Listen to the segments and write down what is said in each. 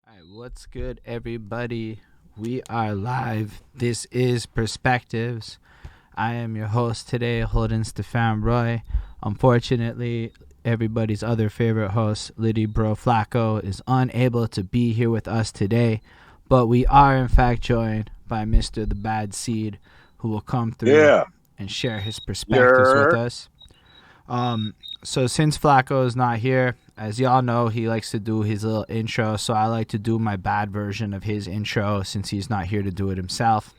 All right, what's good, everybody? We are live. This is Perspectives. I am your host today, Holden Stephan Roy. Unfortunately, everybody's other favorite host, Littyyy Bro Flacko, is unable to be here with us today, but we are in fact joined by Mr. The Bad Seed, who will come through Yeah. and share his perspectives with Yeah. us. So since Flacko is not here, as y'all know, he likes to do his little intro. So I like to do my bad version of his intro since he's not here to do it himself.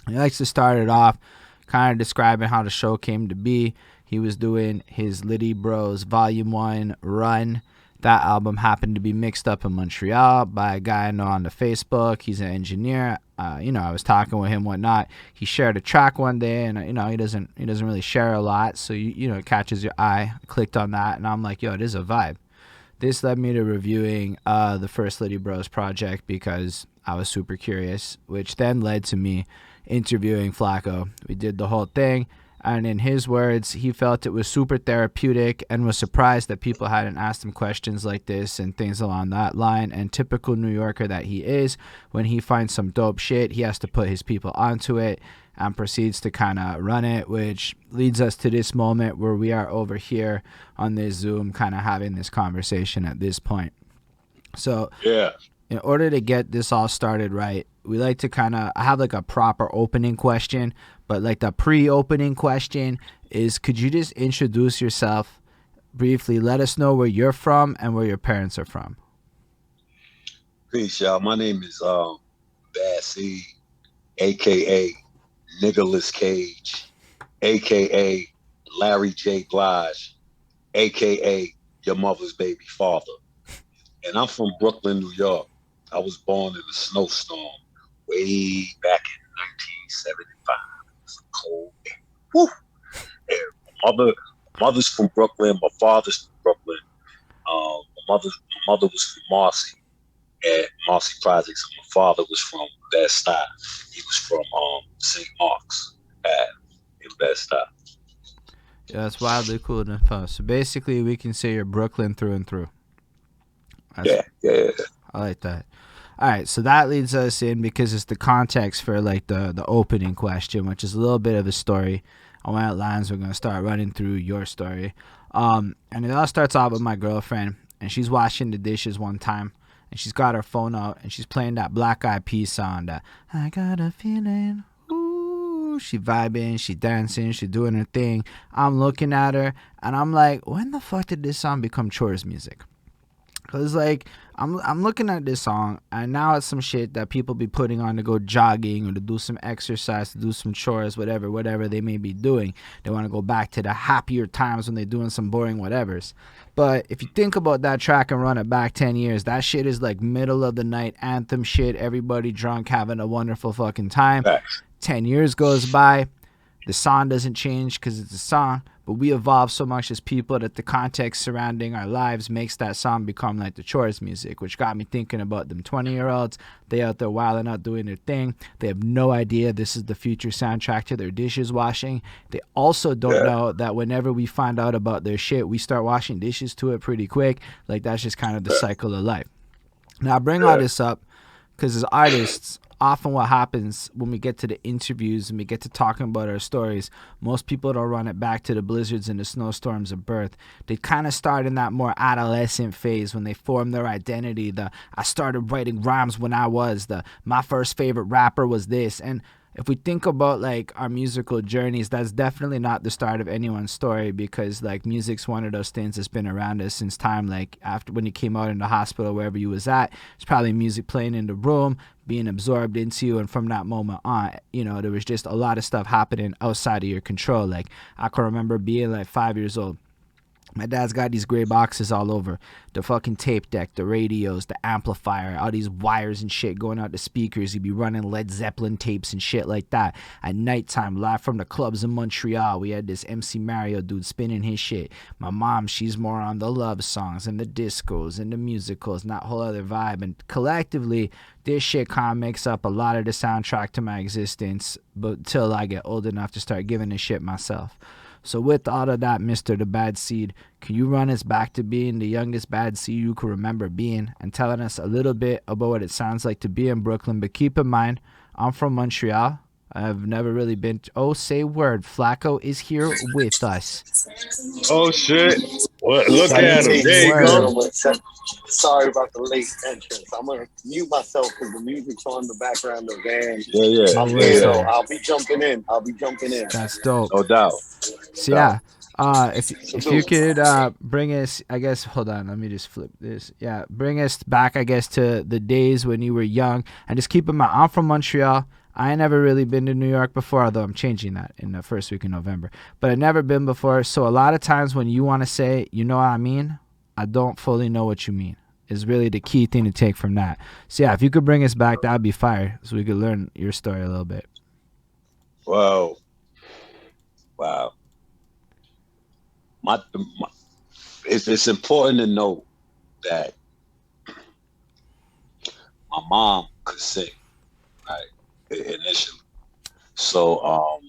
He likes to start it off kind of describing how the show came to be. He was doing his Littyyy Bros Volume 1 run. That album happened to be mixed up in Montreal by a guy I know on the Facebook. He's an engineer. I was talking with him, whatnot. He shared a track one day, and he doesn't really share a lot, so it catches your eye. I clicked on that, and I'm like, yo, it is a vibe. This led me to reviewing the first Littyyy Bros project because I was super curious, which then led to me interviewing Flacko. We did the whole thing. And in his words, he felt it was super therapeutic and was surprised that people hadn't asked him questions like this and things along that line. And typical New Yorker that he is, when he finds some dope shit, he has to put his people onto it and proceeds to kind of run it, which leads us to this moment where we are over here on this Zoom kind of having this conversation at this point. So Yeah. in order to get this all started right, we like to I have like a proper opening question, but like the pre-opening question is, could you just introduce yourself briefly? Let us know where you're from and where your parents are from. Peace, y'all. My name is Bad Seed, aka Niggerless Cage, aka Larry J. Blige, aka your mother's baby father. And I'm from Brooklyn, New York. I was born in a snowstorm way back in 1975. It was a cold day. Woo! And mother's from Brooklyn. My father's from Brooklyn. My mother was from Marcy at Marcy Projects. My father was from Bed-Stuy. He was from St. Mark's in Bed-Stuy. Yeah, that's wildly cool info. So basically, we can say you're Brooklyn through and through. Yeah. I like that. All right, so that leads us in because it's the context for like the opening question, which is a little bit of a story. On when it lands, we're gonna start running through your story. And it all starts off with my girlfriend, and she's washing the dishes one time, and she's got her phone out, and she's playing that Black Eyed Peas song, that I got a feeling. Ooh, she vibing, she dancing, she doing her thing. I'm looking at her, and I'm like, when the fuck did this song become chores music? Cause like I'm looking at this song and now it's some shit that people be putting on to go jogging or to do some exercise, to do some chores, whatever they may be doing. They want to go back to the happier times when they're doing some boring whatevers. But if you think about that track and run it back 10 years, that shit is like middle of the night anthem shit. Everybody drunk having a wonderful fucking time. Facts. 10 years goes by. The song doesn't change because it's a song, but we evolve so much as people that the context surrounding our lives makes that song become like the chores music, which got me thinking about them 20-year-olds. They out there wilding out doing their thing. They have no idea this is the future soundtrack to their dishes washing. They also don't know that whenever we find out about their shit, we start washing dishes to it pretty quick. Like that's just kind of the cycle of life. Now I bring all this up because as artists, often what happens when we get to the interviews and we get to talking about our stories, most people don't run it back to the blizzards and the snowstorms of birth. They kind of start in that more adolescent phase when they form their identity. I started writing rhymes when I was my first favorite rapper was this. And if we think about like our musical journeys, that's definitely not the start of anyone's story, because like music's one of those things that's been around us since time. Like after when you came out in the hospital, wherever you was at, it's probably music playing in the room, being absorbed into you, and from that moment on, there was just a lot of stuff happening outside of your control. Like I can remember being like 5 years old. My dad's got these gray boxes all over. The fucking tape deck, the radios, the amplifier, all these wires and shit going out the speakers. He'd be running Led Zeppelin tapes and shit like that. At nighttime, live from the clubs in Montreal, we had this MC Mario dude spinning his shit. My mom, she's more on the love songs and the discos and the musicals and that whole other vibe. And collectively, this shit kind of makes up a lot of the soundtrack to my existence, but till I get old enough to start giving a shit myself. So with all of that, Mr. The Bad Seed, can you run us back to being the youngest bad seed you can remember being and telling us a little bit about what it sounds like to be in Brooklyn? But keep in mind, I'm from Montreal. I've never really been oh, say word. Flacko is here with us. Oh shit. Well, look at him. Say There you word. go. Sorry about the late entrance. I'm gonna mute myself because the music's on the background of the van. Yeah. I'm Yeah, here yeah. though. I'll be jumping in. That's dope. No doubt. So yeah, if you could bring us, I guess, hold on, let me just flip this. Yeah, bring us back, I guess, to the days when you were young, and just keep in mind, I'm from Montreal. I ain't never really been to New York before, although I'm changing that in the first week of November. But I've never been before, so a lot of times when you want to say, you know what I mean, I don't fully know what you mean. Is really the key thing to take from that. So yeah, if you could bring us back, that'd be fire, so we could learn your story a little bit. Wow. It's important to know that my mom could sing, right, initially. So,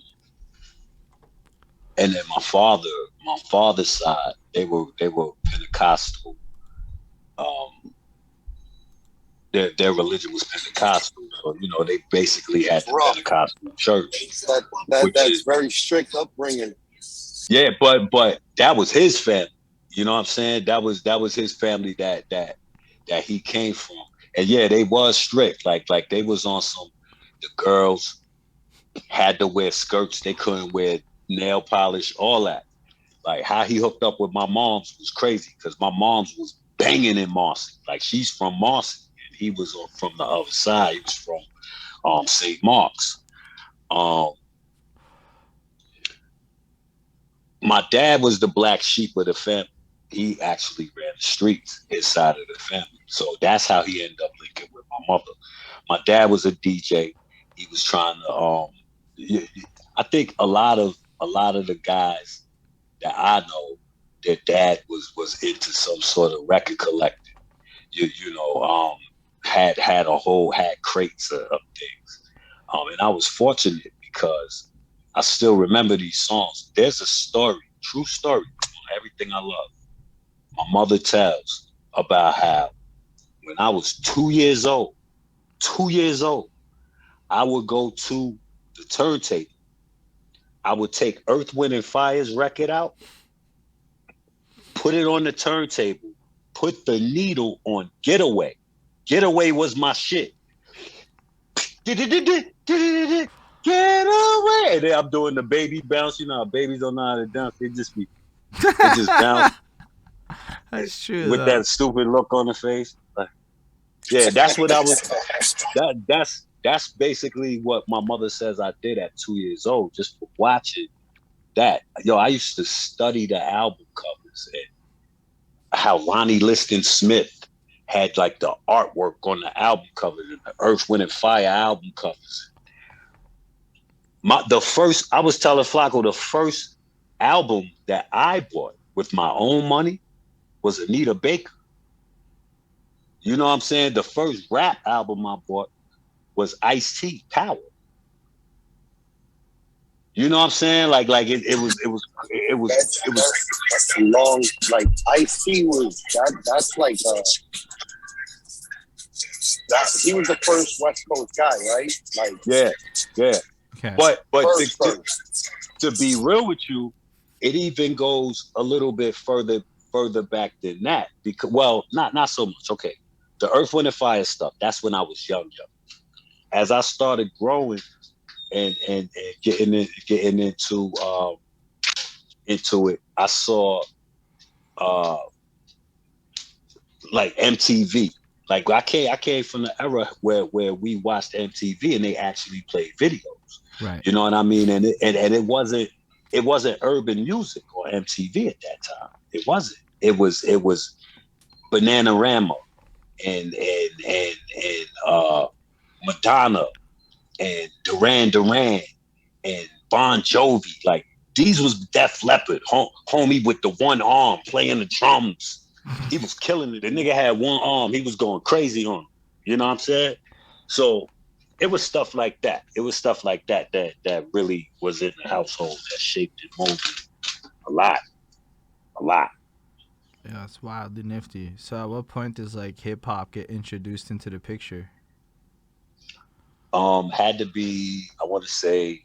and then my father's side, they were Pentecostal. Their religion was Pentecostal, so they basically had the Pentecostal church. That's very strict upbringing. Yeah, but that was his family. You know what I'm saying? That was his family that he came from. And yeah, they was strict. Like they was on some. The girls had to wear skirts. They couldn't wear nail polish. All that. Like how he hooked up with my mom's was crazy because my mom's was banging in Marcy. Like she's from Marcy, and he was from the other side. He was from St. Mark's. My dad was the black sheep of the family. He actually ran the streets, his side of the family. So that's how he ended up linking with my mother. My dad was a DJ. He was trying to. I think a lot of the guys that I know, their dad was into some sort of record collecting. Had crates of things. And I was fortunate because I still remember these songs. There's a story, true story, everything I love. My mother tells about how when I was 2 years old, I would go to the turntable. I would take Earth, Wind, and Fire's record out, put it on the turntable, put the needle on Getaway. Getaway was my shit. Get away! And then I'm doing the baby bounce. You know how babies don't know how to dance. They just bounce. That's true. With that stupid look on the face. Yeah, that's what I was. That's basically what my mother says I did at 2 years old, just for watching that. I used to study the album covers and how Ronnie Liston Smith had like the artwork on the album covers and the Earth, Wind, and Fire album covers. I was telling Flacko, the first album that I bought with my own money was Anita Baker. You know what I'm saying? The first rap album I bought was Ice-T, Power. You know what I'm saying? Like it was That's a long, like Ice-T was that's like he was the first West Coast guy, right? Like yeah. Okay. But first. to be real with you, it even goes a little bit further back than that. Because not so much. Okay. The Earth, Wind, and Fire stuff, that's when I was young. As I started growing and getting into it, I saw like MTV. Like I came from the era where we watched MTV and they actually played videos. Right. You know what I mean? And it wasn't urban music on MTV at that time. It wasn't. It was Bananarama and Madonna and Duran Duran and Bon Jovi. Like these was Def Leppard, homie with the one arm playing the drums. He was killing it. The nigga had one arm. He was going crazy on him. You know what I'm saying? So it was stuff like that. It was stuff like that really was in the household that shaped it, molded. a lot. Yeah, it's wildly nifty. So at what point does like hip hop get introduced into the picture? Had to be, I want to say,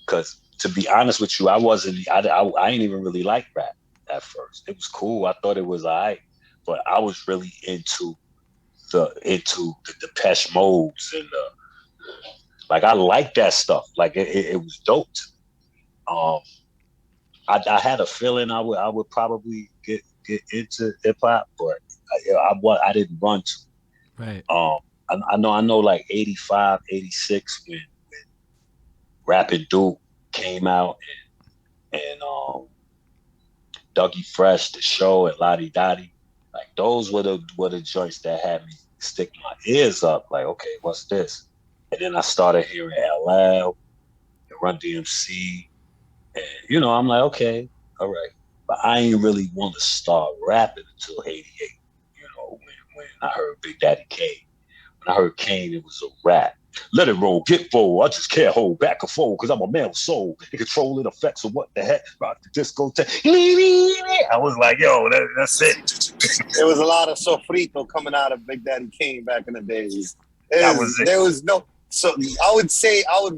because to be honest with you, I ain't even really like rap at first. It was cool. I thought it was alright, but I was really into the Depeche Modes and like I like that stuff. Like it was dope. I had a feeling I would probably get into hip hop, but I didn't run to. Right. I know like 85, 86 when Rapping Duke came out and Dougie Fresh, The Show, and Lottie Dottie. Like those were the joints that had me stick my ears up. Like, okay, what's this? And then I started hearing LL and Run DMC, and I'm like, okay, all right. But I ain't really want to start rapping until '88. When I heard Big Daddy Kane. When I heard Kane, it was a rap. Let it roll, get forward. I just can't hold back and forward because I'm a male soul. Controlling effects of what the heck? Rock the disco. I was like, yo, that's it. There was a lot of sofrito coming out of Big Daddy Kane back in the days. There was no. So I would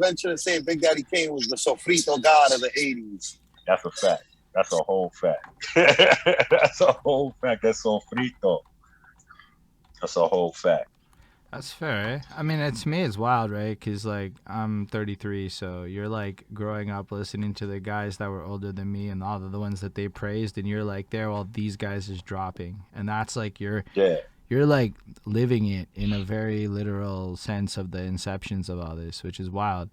venture to say Big Daddy Kane was the sofrito god of the 80s. That's a fact. That's a whole fact. That's a whole fact. That's sofrito. That's a whole fact. That's fair, eh? I mean, to me, it's wild, right? Because, like, I'm 33, so you're, like, growing up listening to the guys that were older than me and all of the ones that they praised, and you're, like, there while these guys is dropping. And that's, like, you're, like, living it in a very literal sense of the inceptions of all this, which is wild.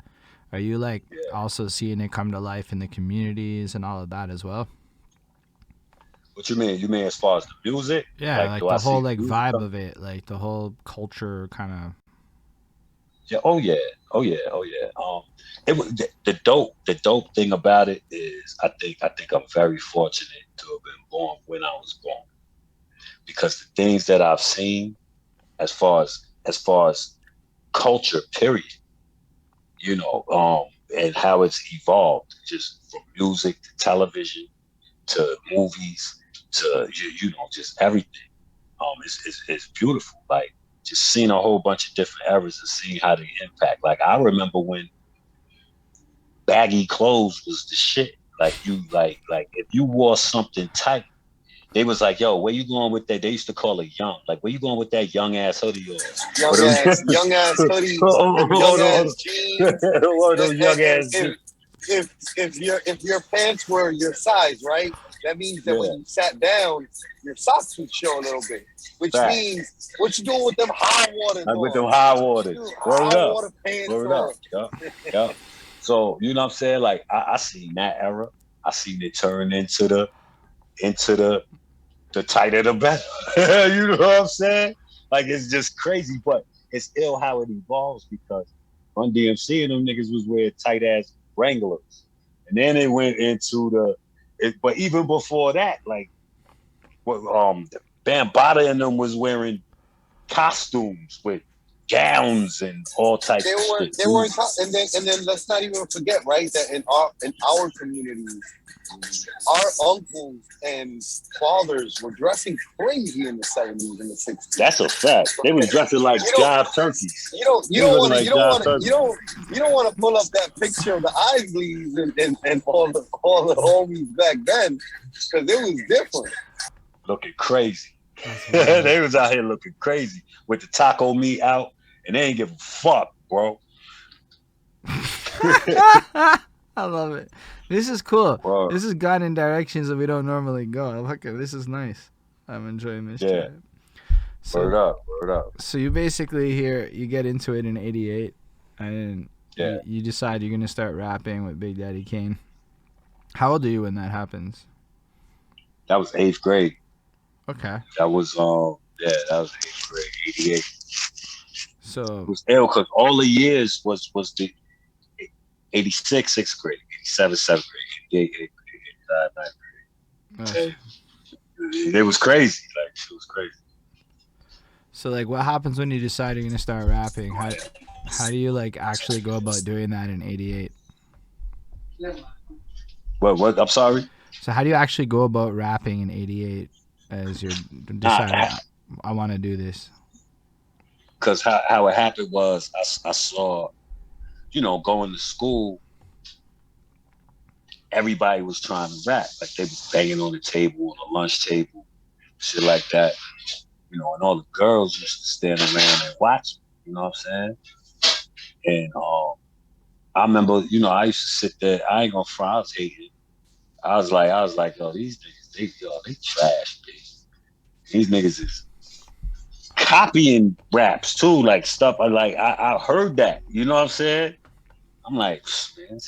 Are you, like, also seeing it come to life in the communities and all of that as well? What you mean? You mean as far as the music? Yeah, like the whole like vibe of it, like the whole culture kind of. Yeah. Oh yeah. It was the dope thing about it is I think I'm very fortunate to have been born when I was born, because the things that I've seen, as far as culture, period, and how it's evolved, just from music to television to movies to just everything. It's beautiful. Like just seeing a whole bunch of different eras and seeing how they impact. Like I remember when baggy clothes was the shit. Like if you wore something tight, they was like, yo, where you going with that? They used to call it young. Like, where you going with that young ass hoodie of yours? Young ass hoodie, young ass jeans. If your pants were your size, right? That means that when you sat down, your socks would show a little bit. Which means, what you doing with them high waters? With them high waters. High water pants on. Yeah. So, you know what I'm saying? Like, I seen that era. I seen it turn into the tighter the better. You know what I'm saying? Like, it's just crazy, but it's ill how it evolves, because Run DMC and them niggas was wearing tight ass Wranglers, and then it went into but even before that, like, Bambaataa and them was wearing costumes with gowns and all types of shit. They weren't, and then let's not even forget, right, that in our communities, our uncles and fathers were dressing crazy in the 70s and the 60s. That's a fact. They was dressing like jive turkeys. You don't want to pull up that picture of the Isleys and all the homies back then, because it was different. Looking crazy. They was out here looking crazy with the taco meat out, and they ain't give a fuck, bro. I love it. This is cool. Bro. This has gone in directions that we don't normally go. I like it. This is nice. I'm enjoying this. Yeah. So, word up. So you basically you get into it in '88, and you decide you're gonna start rapping with Big Daddy Kane. How old are you when that happens? That was 8th grade. Okay. That was that was 8th grade, '88. So it was ill because all the years was the 86, 6th grade, 87, 7th grade, 88, 89, 9th grade. It was crazy. Like, it was crazy. So, like, what happens when you decide you're gonna start rapping? How do you like actually go about doing that in '88? What? I'm sorry. So how do you actually go about rapping in '88 as you're deciding? I want to do this. Because how it happened was I saw, going to school, everybody was trying to rap. Like they was banging on the table, on the lunch table, shit like that. And all the girls used to stand around and watch. You know what I'm saying? And I remember, I used to sit there. I ain't gonna front. I was hating. I was like, yo, these niggas, they trash, man. These niggas is copying raps too, like stuff. I heard that. You know what I'm saying? I'm like, man.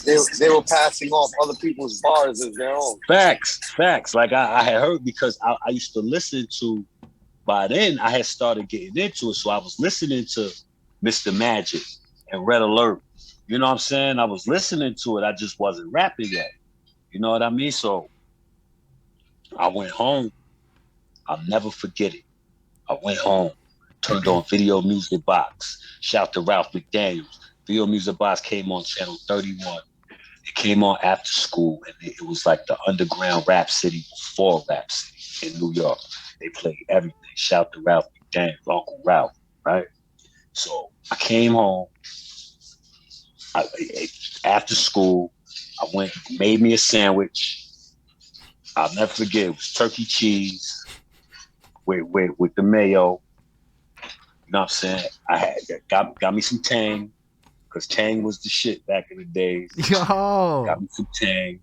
They were passing off other people's bars as their own. Facts. Like I had heard because I used to listen to. By then, I had started getting into it, so I was listening to Mr. Magic and Red Alert. You know what I'm saying? I was listening to it. I just wasn't rapping yet. You know what I mean? So I went home. I'll never forget it. I went home, turned on Video Music Box. Shout to Ralph McDaniels. Video Music Box came on channel 31. It came on after school, and it was like the underground rap city before rap city in New York. They played everything. Shout to Ralph McDaniels, Uncle Ralph, right? So I came home. After school, I went, made me a sandwich. I'll never forget. It was turkey cheese with the mayo. You know what I'm saying? I had got me some Tang, because Tang was the shit back in the days. Yo, got me some Tang.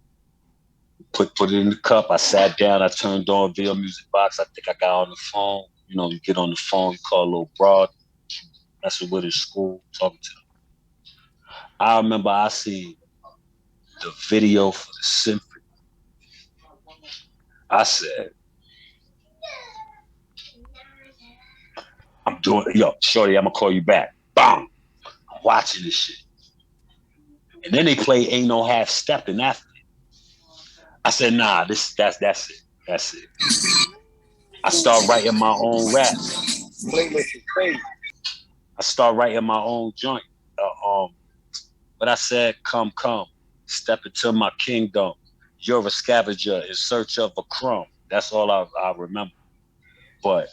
Put it in the cup. I sat down. I turned on Video Music Box. I think I got on the phone. You get on the phone. You call a little broad. That's what in school talking to them. I remember I seen the video for the symphony. I said, I'm doing it. Yo, shorty, I'm gonna call you back. Bang! I'm watching this shit. And then they play Ain't No Half Stepping after it. I said, nah, that's it. That's it. I start writing my own raps. Playlist is crazy. I start writing my own joint. But I said, come, step into my kingdom. You're a scavenger in search of a crumb. That's all I remember. But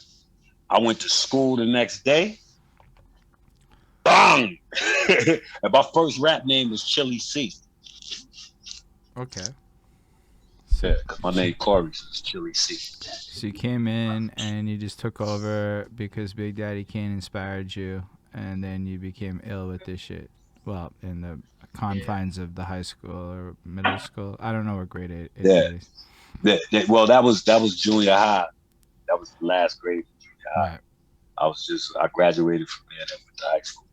I went to school the next day. Bang! And my first rap name was Chili C. okay. Yeah, because my name Corey is Chili C. So you came in and you just took over because Big Daddy Kane inspired you, and then you became ill with this shit. Well, in the confines of the high school or middle school. I don't know what grade it is. Well, that was junior high. That was the last grade of junior high. Right. I graduated from there and went to high school.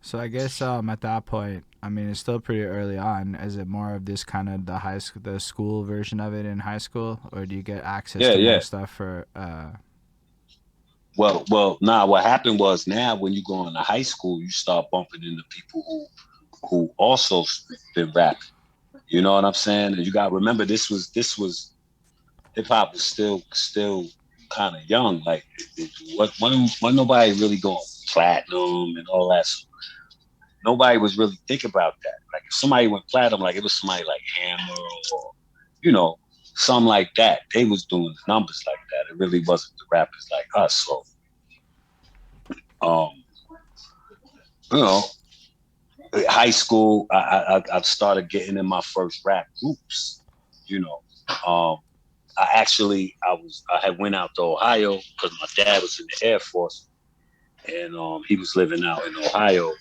So I guess at that point, I mean, it's still pretty early on. Is it more of this kind of the school version of it in high school, or do you get access to more stuff for? Well, nah. What happened was, now when you go into high school, you start bumping into people who also been rapping. You know what I'm saying? And you got to remember, this was hip hop was still kind of young. Like wasn't nobody really going platinum and all that. So nobody was really thinking about that. Like if somebody went platinum, like it was somebody like Hammer or something like that. They was doing numbers like that. It really wasn't the rappers like us. So high school, I started getting in my first rap groups. I had went out to Ohio because my dad was in the Air Force, and he was living out in Ohio,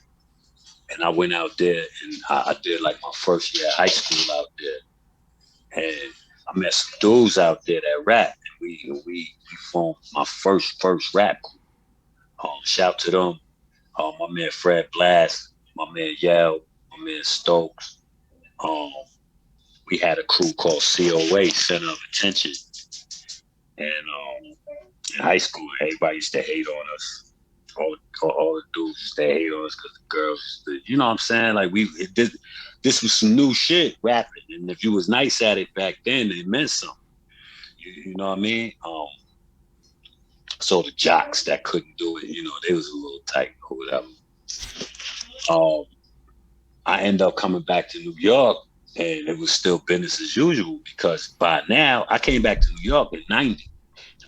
and I went out there and I did like my first year of high school out there, and I met some dudes out there that rap, and we formed my first rap group. Shout to them, my man Fred Blast, my man Yell, my man Stokes. We had a crew called COA, Center of Attention. And in high school, everybody used to hate on us. All the dudes used to hate on us because the girls, you know what I'm saying? Like this was some new shit, rapping. And if you was nice at it back then, it meant something. You know what I mean? So the jocks that couldn't do it, they was a little tight or whatever. I end up coming back to New York, and it was still business as usual because by now I came back to New York in '90.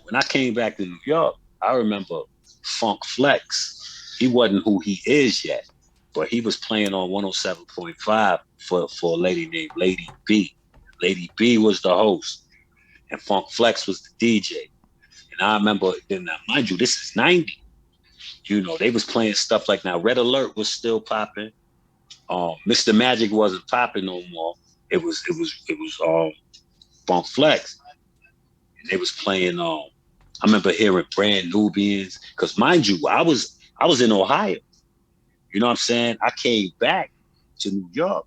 When I came back to New York, I remember Funk Flex. He wasn't who he is yet, but he was playing on 107.5 for a lady named Lady B. Lady B was the host, and Funk Flex was the DJ. And I remember, then now, mind you, this is '90. You know, they was playing stuff like now. Red Alert was still popping. Mr. Magic wasn't popping no more. It was Funk Flex. And they was playing. I remember hearing Brand Nubians because, mind you, I was in Ohio. You know what I'm saying? I came back to New York.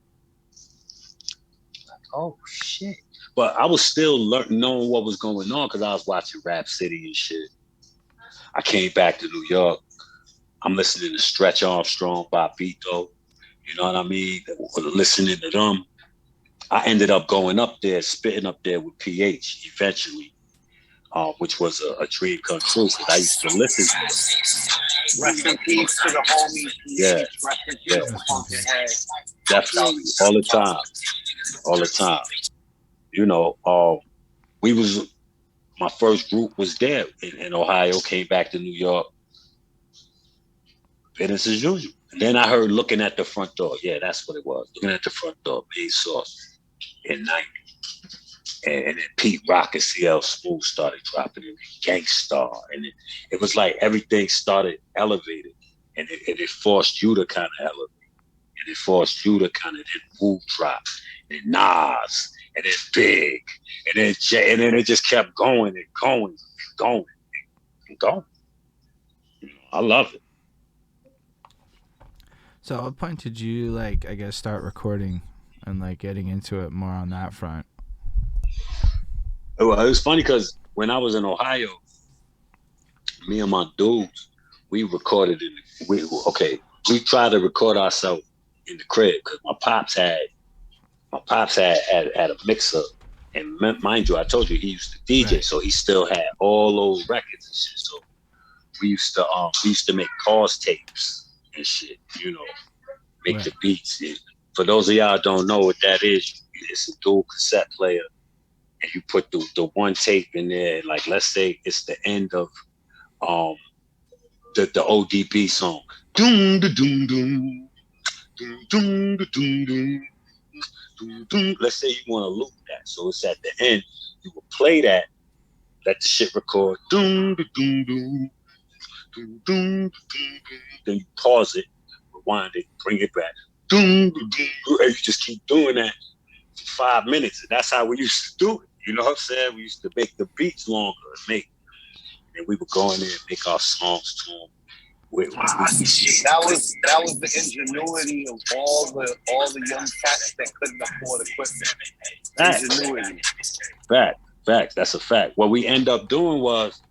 Like, oh shit! But I was still knowing what was going on because I was watching Rap City and shit. I came back to New York. I'm listening to Stretch Armstrong, Bobito. You know what I mean? Listening to them. I ended up going up there, spitting up there with PH eventually, which was a dream come true because I used to listen to them. Rest in peace to the homies. Yeah. Rest in peace to Pumpkinhead. Definitely. All the time. All the time. You know, my first group was there in Ohio, came back to New York. Business as usual. And then I heard Looking at the Front Door. Yeah, that's what it was. Looking at the Front Door, Main Source in '90. And then Pete Rock and CL Smooth started dropping in Gangstar. And it was like everything started elevating. And it forced you to kind of elevate. And it forced you to kind of then move drop. And Nas. And then Big. And then Jay. And then it just kept going and going and going and going. You know, I love it. So at what point did you, like, I guess, start recording and, like, getting into it more on that front? Well, it was funny because when I was in Ohio, me and my dudes, we recorded we tried to record ourselves in the crib because my pops had a mixer, and mind you, I told you he used to DJ, right. So he still had all those records and shit. So we used to make pause tapes and shit, you know, make right. The beats. And for those of y'all don't know what that is, it's a dual cassette player, and you put the one tape in there. Like, let's say it's the end of the ODB song. Doom da doom doom doom doom da doom doom doom doom. Let's say you want to loop that, so it's at the end. You will play that, let the shit record. Doom da doom doom. Doom, doom, doom, doom. Then you pause it, rewind it, bring it back. Doom, doom, doom, and you just keep doing that for 5 minutes. And that's how we used to do it. You know what I'm saying? We used to make the beats longer and we would go in there and make our songs to them. That was the ingenuity of all the young cats that couldn't afford equipment. Ingenuity. Facts. That's a fact. What we end up doing was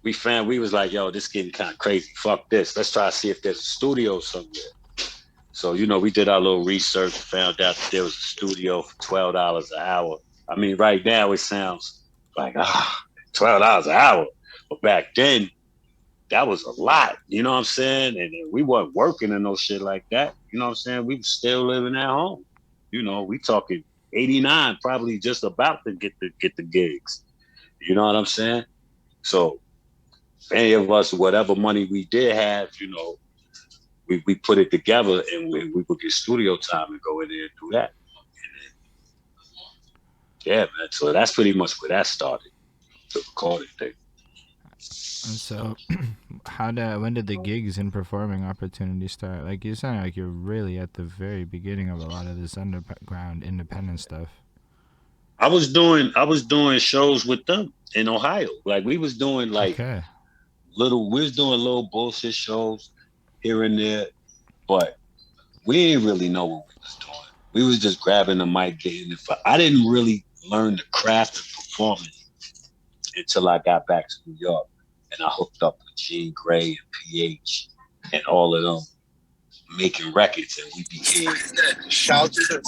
we was like, yo, this getting kind of crazy. Fuck this. Let's try to see if there's a studio somewhere. So, you know, we did our little research, found out that there was a studio for $12 an hour. I mean, right now it sounds like, $12 an hour. But back then, that was a lot. You know what I'm saying? And we weren't working and no shit like that. You know what I'm saying? We were still living at home. You know, we talking 89, probably just about to get the gigs. You know what I'm saying? So, any of us, whatever money we did have, you know, we put it together and we would get studio time and go in there and do that. And then, yeah, man. So that's pretty much where that started, the recording thing. And so, when did the gigs and performing opportunities start? Like, you sound like you're really at the very beginning of a lot of this underground independent stuff. I was doing shows with them in Ohio. Like, we was doing little bullshit shows here and there, but we didn't really know what we was doing. We was just grabbing the mic, getting it. I didn't really learn the craft of performing until I got back to New York, and I hooked up with Gene Gray and PH and all of them making records, and we became shouts to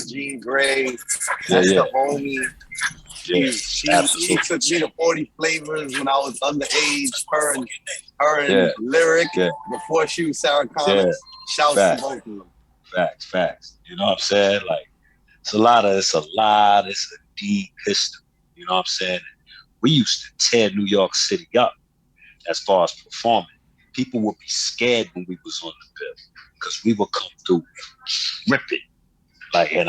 Gene Gray. That's the homie. Yeah, she took me to 40 Flavors when I was underage. Her and Lyric before she was Sarah Connor. Shouts to both of them. Facts. You know what I'm saying? Like it's a deep history. You know what I'm saying? We used to tear New York City up as far as performing. People would be scared when we was on the bill because we would come through ripping. Like, and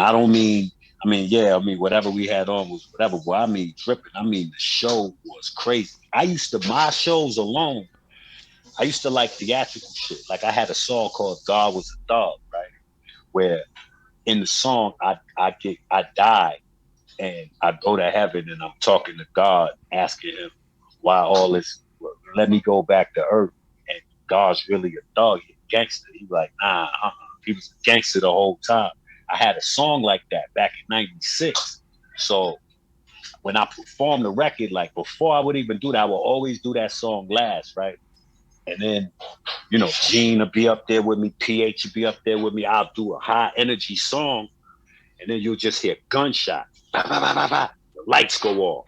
whatever we had on was whatever, but I mean dripping. I mean, the show was crazy. My shows alone, I used to like theatrical shit. Like I had a song called God Was a Dog, right? Where in the song, I die and I go to heaven and I'm talking to God, asking him why all this, let me go back to earth. And God's really a dog, he's a gangster. He like, nah, he was a gangster the whole time. I had a song like that back in 96. So when I performed the record, like before I would even do that, I would always do that song last, right? And then, Gene will be up there with me, PH will be up there with me. I'll do a high energy song, and then you'll just hear gunshot. Bah, bah, bah, bah, bah. The lights go off.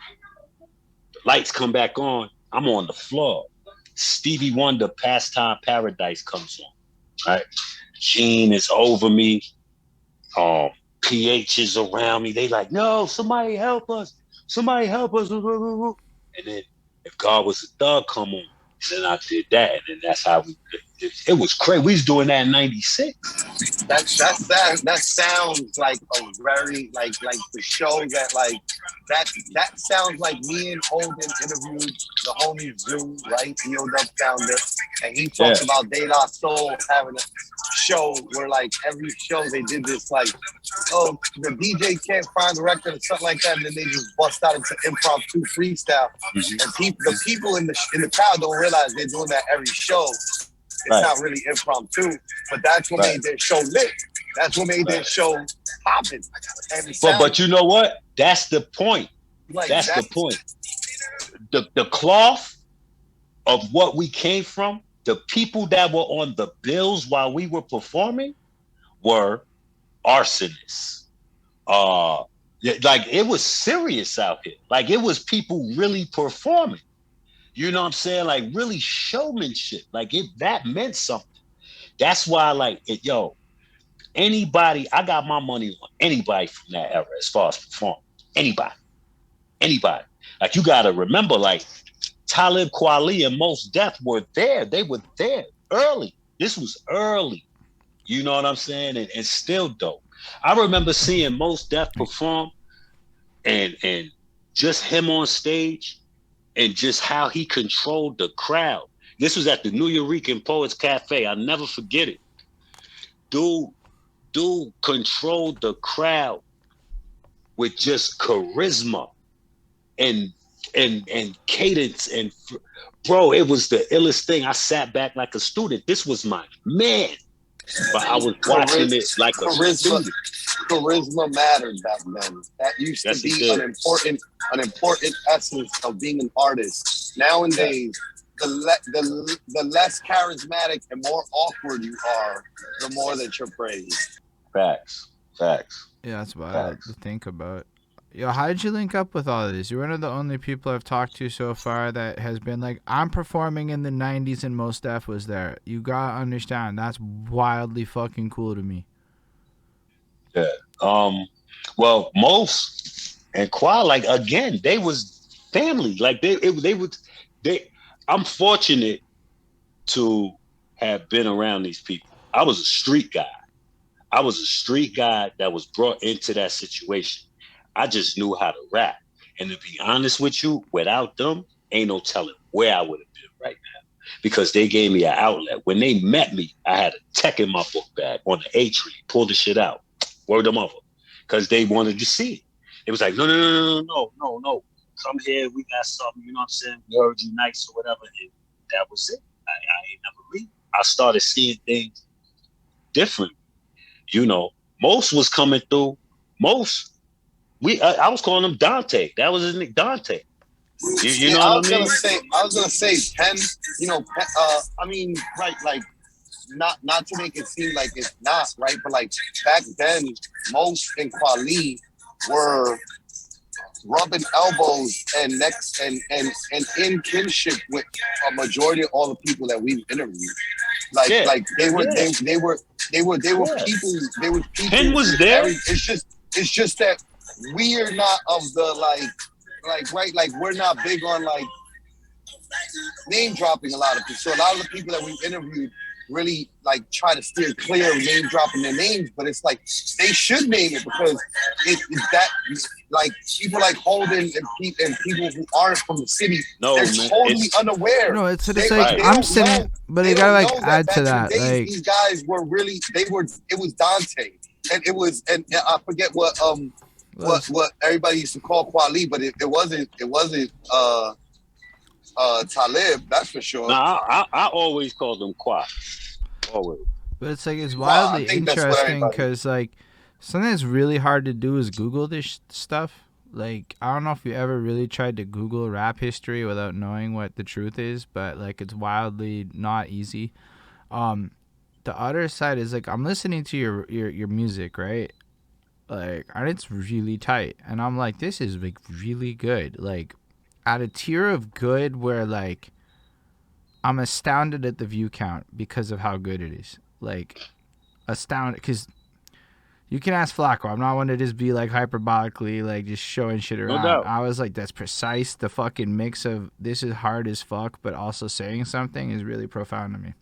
The lights come back on. I'm on the floor. Stevie Wonder, Pastime Paradise comes on, right? Gene is over me. PH is around me. They like, no, somebody help us. Somebody help us. And then if God Was a Thug come on, and then I did that, and then that's how it was crazy. We was doing that in 96. That sounds like a very like the show that sounds like me and Holden interviewed the homie Zoo, right? EOW founder, and he talked about De La Soul having a show where like every show they did this like, oh, the DJ can't find the record or something like that, and then they just bust out into impromptu freestyle. Mm-hmm. And the people in the crowd don't realize they're doing that every show. It's not really impromptu, but that's what made their show lit. That's what made their show popping. But you know what? That's the point. That's the point. The cloth of what we came from, the people that were on the bills while we were performing were arsonists. Like it was serious out here. Like it was people really performing. You know what I'm saying? Like really showmanship. Like that meant something. That's why anybody, I got my money on anybody from that era as far as performing. Anybody. Like you gotta remember, like Talib Kweli and Mos Def were there. They were there early. This was early. You know what I'm saying? And still dope. I remember seeing Mos Def perform and just him on stage. And just how he controlled the crowd. This was at the New Eurekan Poets Cafe. I'll never forget it. Dude controlled the crowd with just charisma and cadence. And bro, it was the illest thing. I sat back like a student. This was my man. But I was watching it like a student. Charisma mattered back then. That used to be an important essence of being an artist. Nowadays, the less charismatic and more awkward you are, the more that you're praised. Facts. Yeah, that's wild to think about. Yo, how did you link up with all of this? You're one of the only people I've talked to so far that has been like, I'm performing in the 90s and Mos Def was there. You gotta understand, that's wildly fucking cool to me. Yeah. Well, Mos and Qua, like again, they was family. Like I'm fortunate to have been around these people. I was a street guy. That was brought into that situation. I just knew how to rap. And to be honest with you, without them, ain't no telling where I would have been right now. Because they gave me an outlet. When they met me, I had a tech in my book bag on the A tree, pulled the shit out, word them over. Because they wanted to see it. It was like, no. Come here, we got something, you know what I'm saying? We heard you nice or whatever. And that was it. I ain't never leave. I started seeing things different. Most was coming through. I was calling him Dante. That was his name, Dante. You know what I mean? I was gonna say Penn. I mean, right? Like, not to make it seem like it's not right, but like back then, Mos and Kweli were rubbing elbows and necks and in kinship with a majority of all the people that we've interviewed. Like they were people. They were people. Ken was there. It's just that we are not of the like we're not big on like name dropping a lot of people. So a lot of the people that we've interviewed really like try to steer clear of name dropping their names, but it's like they should name it because it's that like people like Holden and people who aren't from the city, they're totally unaware. No, it's like I'm sitting, but you gotta like add to that. Like these guys were really it was Dante, and it was and I forget what everybody used to call Kweli, but it wasn't Talib, that's for sure. Nah, I always called them Qua. Always. But it's like it's wildly interesting because like something that's really hard to do is Google this stuff. Like I don't know if you ever really tried to Google rap history without knowing what the truth is, but like it's wildly not easy. The other side is like I'm listening to your music, right? Like and it's really tight, and I'm like this is like really good, like. At a tier of good where like I'm astounded at the view count because of how good it is. Like astounded because you can ask Flacko. I'm not one to just be like hyperbolically like just showing shit around. No doubt. I was like that's precise. The fucking mix of this is hard as fuck, but also saying something is really profound to me.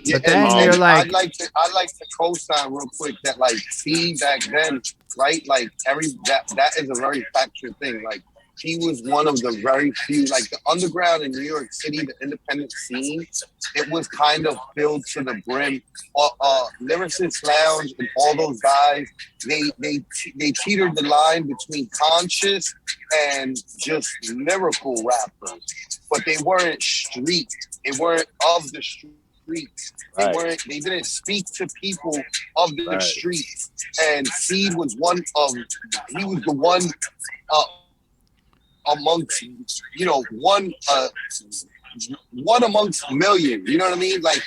Yeah, but then you're like, I'd like to co-sign real quick that like see back then, right? Like that is a very factual thing. Like. He was one of the very few, like the underground in New York City, the independent scene. It was kind of filled to the brim. Lyricist Lounge and all those guys, they teetered the line between conscious and just lyrical rappers, but they weren't street. They weren't of the streets. They weren't. They didn't speak to people of the streets. And Seed was one of. He was the one. Amongst one amongst million, you know what I mean? Like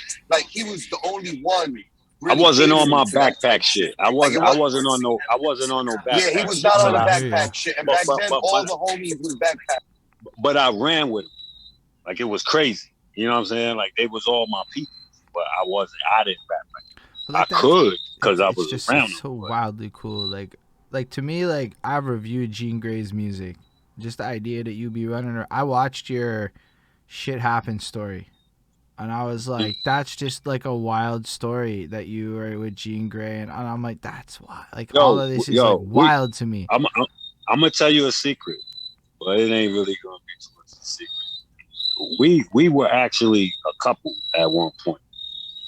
he was the only one. Really I wasn't on my backpack shit. I wasn't on no backpack. Yeah, he was not on the backpack shit. And back then, all the homies was backpack. But I ran with him. Like it was crazy. You know what I'm saying? Like they was all my people, but I didn't backpack. Like I could because I was just around. So wildly cool. Like to me, like I've reviewed Jean Grey's music. Just the idea that you be running around. I watched your Shit Happen story. And I was like, that's just like a wild story that you were with Jean Grey. And I'm like, that's wild. Like all of this is like wild to me. I'm going to tell you a secret. But it ain't really going to be too much of a secret. We were actually a couple at one point.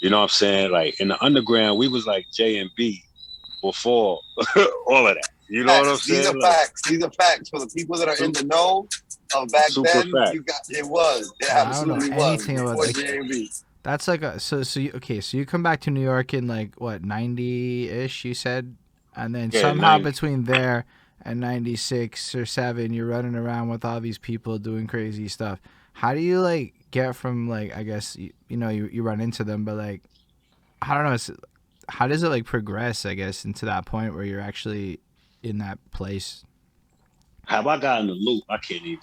You know what I'm saying? Like in the underground, we was like J and B before all of that. You know what I'm saying? These are facts. These are facts for the people that are in the know of back then. You got it was. It absolutely was. Anything about like, that's like a so you come back to New York in like what 90-ish you said, and then somehow 90. Between there and 96 or 7 you're running around with all these people doing crazy stuff. How do you like get from like I guess you run into them, but like I don't know, how does it like progress I guess into that point where you're actually in that place? Have I got in the loop? I can't even.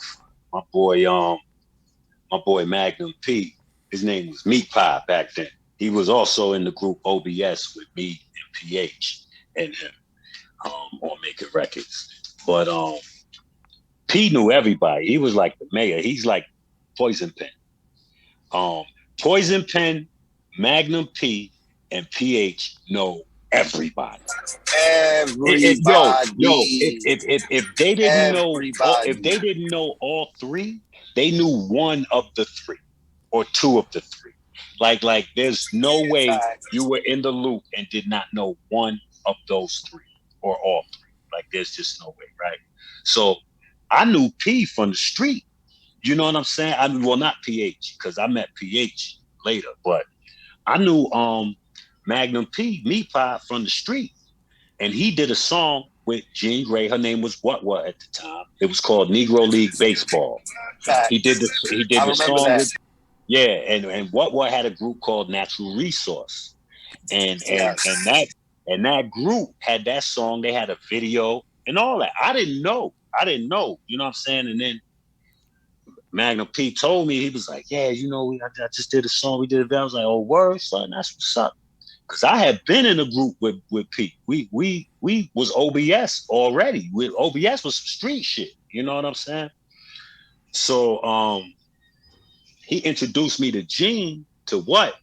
My boy Magnum P. His name was Meat Pie back then. He was also in the group OBS with me and PH and him on Making Records. But P knew everybody. He was like the mayor. He's like Poison Pen. Poison Pen, Magnum P, and PH know everybody. Everybody. If they didn't know all three, they knew one of the three or two of the three. Like there's no way you were in the loop and did not know one of those three or all three. Like there's just no way, right? So I knew P from the street. You know what I'm saying? Well, not PH because I met PH later, but I knew Magnum P, Meat Pie from the street. And he did a song with Jean Grey. Her name was What at the time. It was called Negro League Baseball. He did the song with, and What had a group called Natural Resource. And that group had that song. They had a video and all that. I didn't know. You know what I'm saying? And then Magnum P told me, he was like, yeah, you know, I just did a song, we did a band. I was like, oh, word, son, that's what's up. Because I had been in a group with P. We was OBS already. OBS was street shit. You know what I'm saying? So he introduced me to Gene, to what?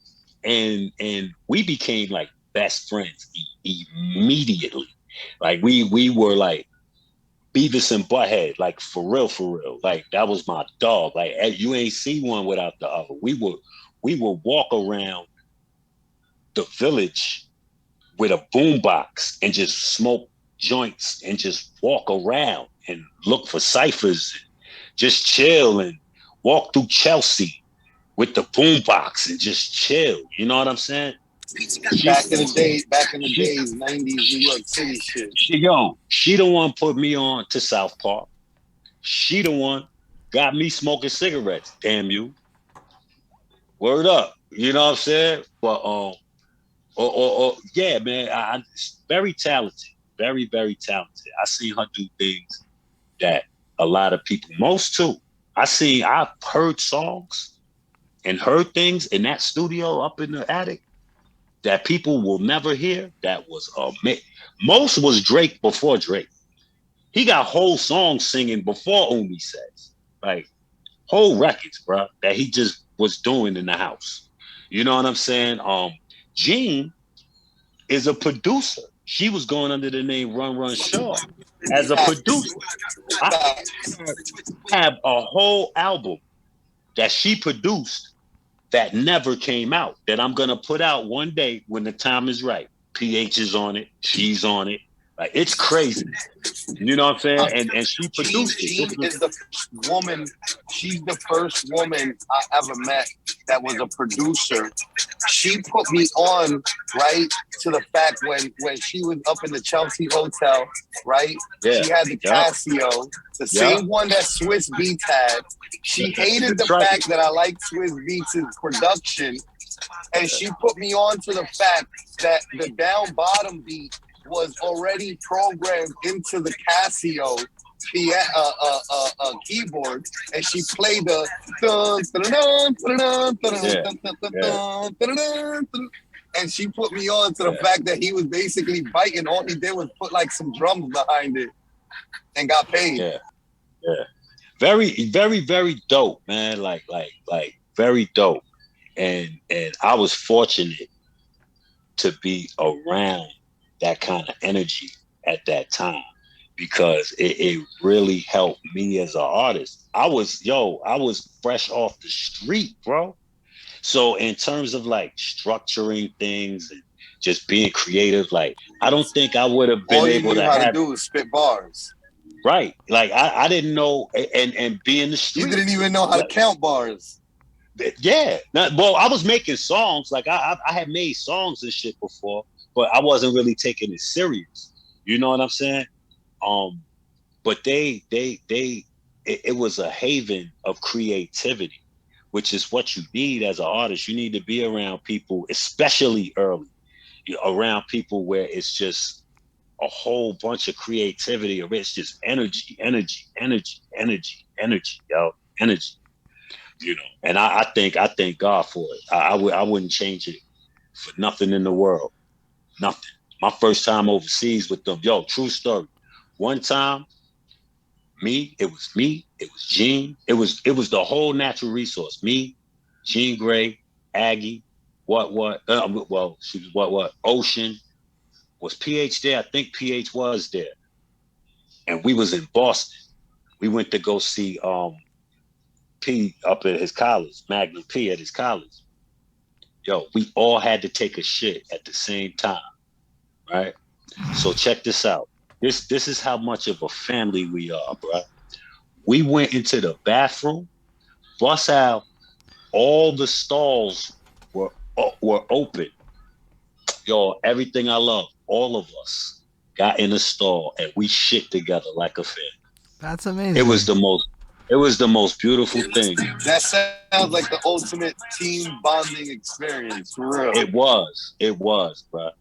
And we became like best friends immediately. Like we were like Beavis and Butthead, like for real. Like that was my dog. Like you ain't see one without the other. We would walk around the village with a boombox and just smoke joints and just walk around and look for ciphers, and just chill and walk through Chelsea with the boombox and just chill. You know what I'm saying? Back in the days, 90s New York City shit. She the one put me on to South Park. She the one got me smoking cigarettes. Damn you. Word up. You know what I'm saying? But yeah, man, I very talented. Very, very talented. I seen her do things that a lot of people, most too. I've heard songs and heard things in that studio up in the attic that people will never hear. That was most was Drake before Drake. He got whole songs singing before Umi Says, like whole records, bro, that he just was doing in the house. You know what I'm saying? Jean is a producer. She was going under the name Run Shaw as a producer. I have a whole album that she produced that never came out, that I'm gonna put out one day when the time is right. PH is on it, she's on it. Like it's crazy. You know what I'm saying? And she produced it. Jean is the first woman, she's the first woman I ever met that was a producer. She put me on, right, to the fact when she was up in the Chelsea hotel, right? Yeah. She had the Casio, the same one that Swiss Beats had. She hated the fact that I liked Swiss Beats' production, and she put me on to the fact that the down bottom beat was already programmed into the Casio keyboard, and she played the and she put me on to the fact that he was basically biting. All he did was put like some drums behind it and got paid. Yeah. Very, very, very dope, man. Like very dope. And I was fortunate to be around that kind of energy at that time, because it really helped me as an artist. I was fresh off the street, bro. So in terms of like structuring things and just being creative, like I don't think I would have been able to have to do is spit bars. Right. Like I didn't know, and be in the street. You didn't even know how to count bars. Yeah. Well, I was making songs. Like I had made songs and shit before, but I wasn't really taking it serious. You know what I'm saying? But it was a haven of creativity, which is what you need as an artist. You need to be around people, especially early, around people where it's just a whole bunch of creativity, or it's just energy, yo, energy. You know, and I thank God for it. I wouldn't change it for nothing in the world. Nothing. My first time overseas with them, yo, true story. One time, it was Gene. It was the whole Natural Resource. Me, Jean Grey, Aggie, she was Ocean. Was PH there? I think PH was there. And we was in Boston. We went to go see P up at his college, Magnum P at his college. Yo, we all had to take a shit at the same time, right? So check this out. This is how much of a family we are, bro. We went into the bathroom, bust out, all the stalls were open. Yo, everything I love, all of us got in a stall and we shit together like a family. That's amazing. It was the most beautiful thing. That sounds like the ultimate team bonding experience, for real. It was, bro.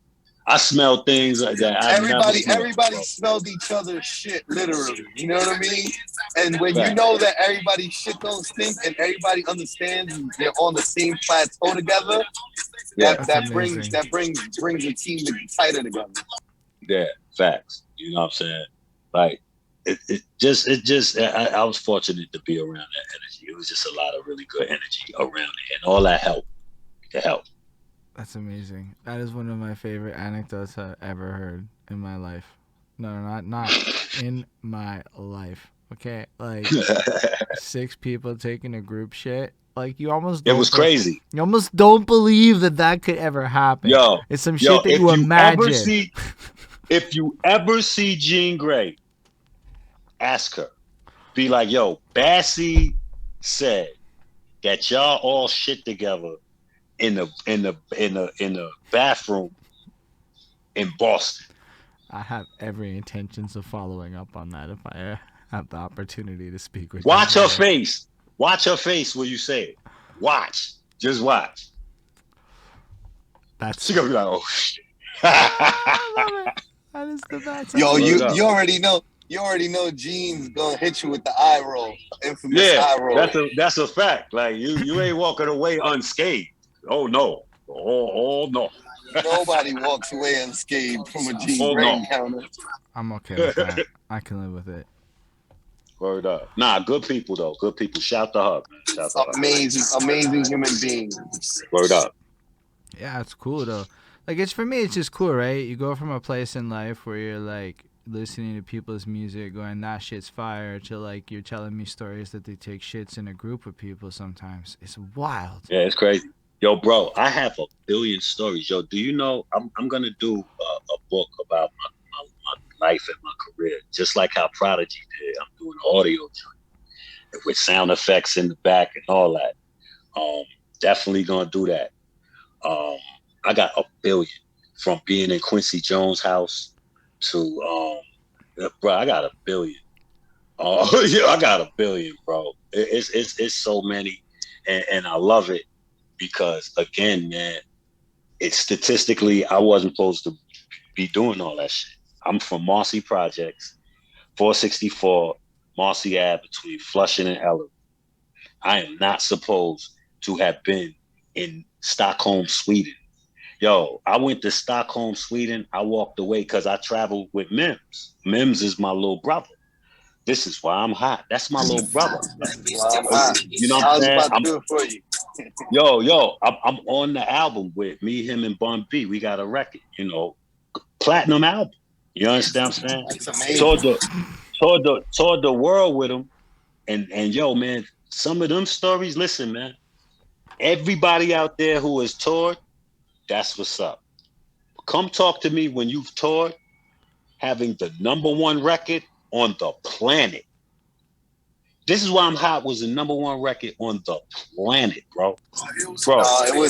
I smell things that everybody smelled each other's shit, literally. You know what I mean? And when you know that everybody's shit don't stink and everybody understands they're on the same plateau together, that brings the team tighter together. Yeah, facts. You know what I'm saying? Like it just I was fortunate to be around that energy. It was just a lot of really good energy around it, and all that helped. It helped. That's amazing. That is one of my favorite anecdotes I've ever heard in my life. No, not in my life. Okay, like 6 people taking a group shit. Like you almost. It was crazy. You almost don't believe that could ever happen. Yo, it's some shit that you imagine. If you ever see Jean Grey, ask her. Be like, yo, Bassie said that y'all all shit together in the bathroom in Boston. I have every intentions of following up on that if I have the opportunity to speak with Watch her face. Watch her face when you say it. Watch. Just watch. She gonna be like, oh shit. I love it. That is the best. Yo, you already know. You already know Gene's gonna hit you with the eye roll, infamous eye roll. That's a fact. Like you ain't walking away unscathed. Oh no. Oh no. Nobody walks away unscathed from a Gene Gray encounter. I'm okay with that. I can live with it. Word up. Nah, good people though. Good people. Shout to her, man. Shout to her. Amazing human being. Word up. Yeah, it's cool though. Like it's for me, it's just cool, right? You go from a place in life where you're like listening to people's music, going that shit's fire, to like you're telling me stories that they take shits in a group of people. Sometimes it's wild. Yeah, it's crazy. Yo, bro, I have a billion stories. Yo, do you know I'm gonna do a book about my life and my career, just like how Prodigy did. I'm doing audio joint with sound effects in the back and all that. Definitely gonna do that. I got a billion from being in Quincy Jones' house to bro, I got a billion. Yeah, I got a billion, bro. It's so many, and I love it because again, man, it's statistically I wasn't supposed to be doing all that shit. I'm from Marcy Projects, 464 Marcy Ave between Flushing and Ellery. I am not supposed to have been in Stockholm, Sweden. Yo, I went to Stockholm, Sweden. I walked away because I traveled with MIMS. MIMS is my little brother. This is why I'm hot. That's my little brother. You know what I'm saying? I'm do it for you. Yo, I'm on the album with me, him, and Bun B. We got a record, you know, platinum album. You understand what I'm saying? That's amazing. Toured the world with him. And yo, man, some of them stories, listen, man. Everybody out there who has toured, that's what's up. Come talk to me when you've toured, having the #1 record on the planet. This is why I'm hot was the #1 record on the planet, bro. It was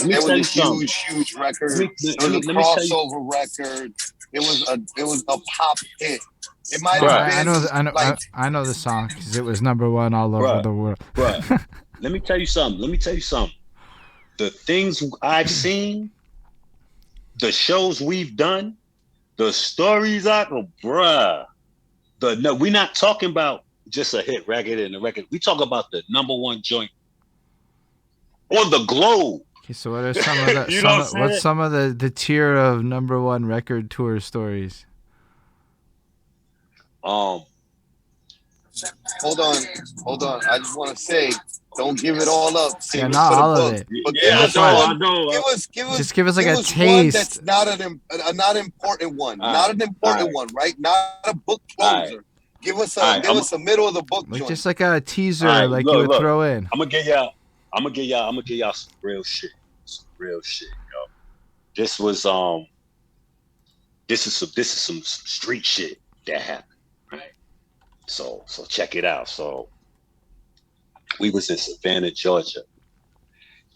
a huge record. It was a crossover record. It was a pop hit. It might have been. I know the song because it was #1 all over the world. Bro, let me tell you something. The things I've seen, the shows we've done, the stories we're not talking about just a hit record and a record. We talk about the #1 joint on the globe. Okay, so what are some of the what's some of the tier of #1 record tour stories? Hold on. I just want to say, don't give it all up. Yeah, not all of it. But I know. Just give us like a taste. That's not not important one. Not an important one, right? Not a book closer. Give us a middle of the book like joint. Just like a teaser, you would throw in. I'm gonna give y'all some real shit. Some real shit, yo. This is some street shit that happened, right? So check it out. So we was in Savannah, Georgia,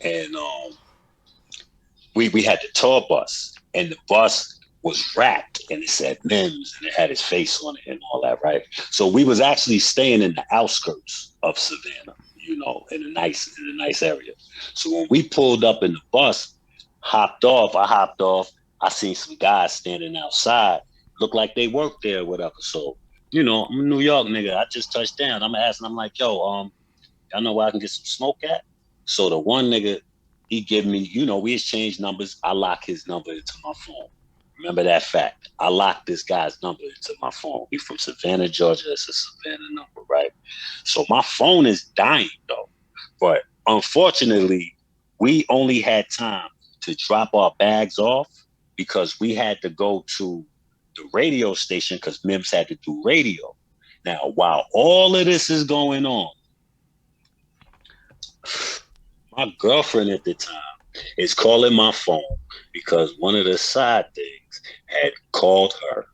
and we had the tour bus, and the bus was wrapped, and it said MIMS, and it had his face on it and all that, right? So we was actually staying in the outskirts of Savannah, you know, in a nice area. So when we pulled up in the bus, I hopped off, I seen some guys standing outside, look like they worked there or whatever. So, you know, I'm a New York nigga. I just touched down. I'm asking, I'm like, yo, y'all know where I can get some smoke at? So the one nigga, he give me, you know, we exchange numbers. I lock his number into my phone. Remember that fact. I locked this guy's number into my phone. He from Savannah, Georgia. It's a Savannah number, right? So my phone is dying though. But unfortunately, we only had time to drop our bags off because we had to go to the radio station because MIMS had to do radio. Now, while all of this is going on, my girlfriend at the time is calling my phone because one of the side things had called her.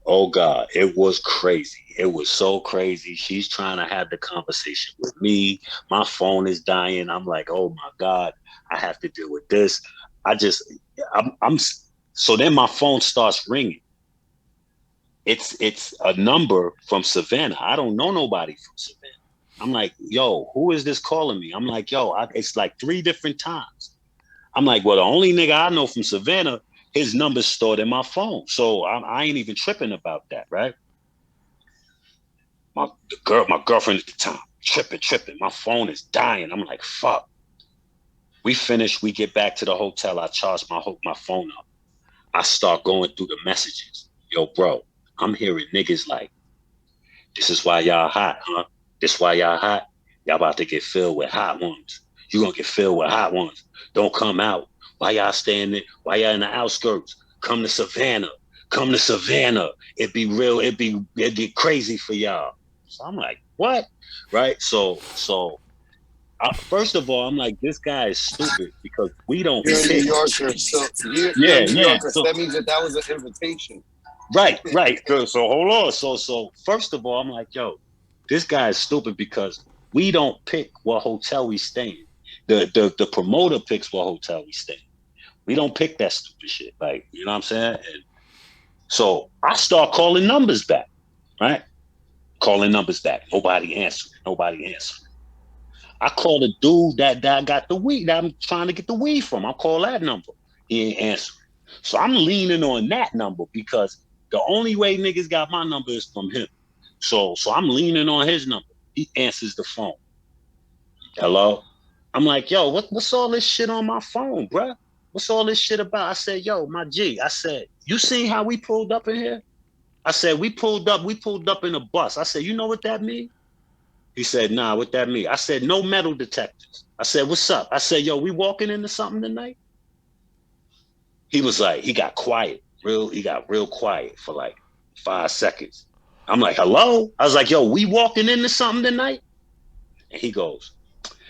Oh God, it was crazy. It was so crazy. She's trying to have the conversation with me. My phone is dying. I'm like, oh my God, I have to deal with this. I'm so then my phone starts ringing. It's a number from Savannah. I don't know nobody from Savannah. I'm like, yo, who is this calling me? I'm like, yo, it's like 3 different times. I'm like, well, the only nigga I know from Savannah, his number's stored in my phone. So I ain't even tripping about that, right? My girlfriend at the time, tripping. My phone is dying. I'm like, fuck. We finish, we get back to the hotel. I charge my phone up. I start going through the messages. Yo, bro, I'm hearing niggas like, this is why y'all hot, huh? This why y'all hot? Y'all about to get filled with hot ones. You gonna get filled with hot ones. Don't come out. Why y'all staying there? Why y'all in the outskirts? Come to Savannah. Come to Savannah. It'd be real. It'd get crazy for y'all. So I'm like, what? Right? So first of all, I'm like, this guy is stupid because we don't. You're a New Yorker, so you're a New Yorker. So that means that was an invitation. Right. So hold on. So first of all, I'm like, yo, this guy is stupid because we don't pick what hotel we stay in. The promoter picks what hotel we stay in. We don't pick that stupid shit. Like, you know what I'm saying? And so I start calling numbers back, right? Calling numbers back. Nobody answering. I call the dude that got the weed that I'm trying to get the weed from. I call that number. He ain't answering. So I'm leaning on that number because the only way niggas got my number is from him. So I'm leaning on his number. He answers the phone. Hello? I'm like, yo, what's all this shit on my phone, bruh? What's all this shit about? I said, yo, my G. I said, you seen how we pulled up in here? I said, we pulled up in a bus. I said, you know what that mean? He said, nah, what that mean? I said, no metal detectors. I said, what's up? I said, yo, we walking into something tonight? He was like, he got real quiet for like 5 seconds. I'm like, hello? I was like, yo, we walking into something tonight? And he goes,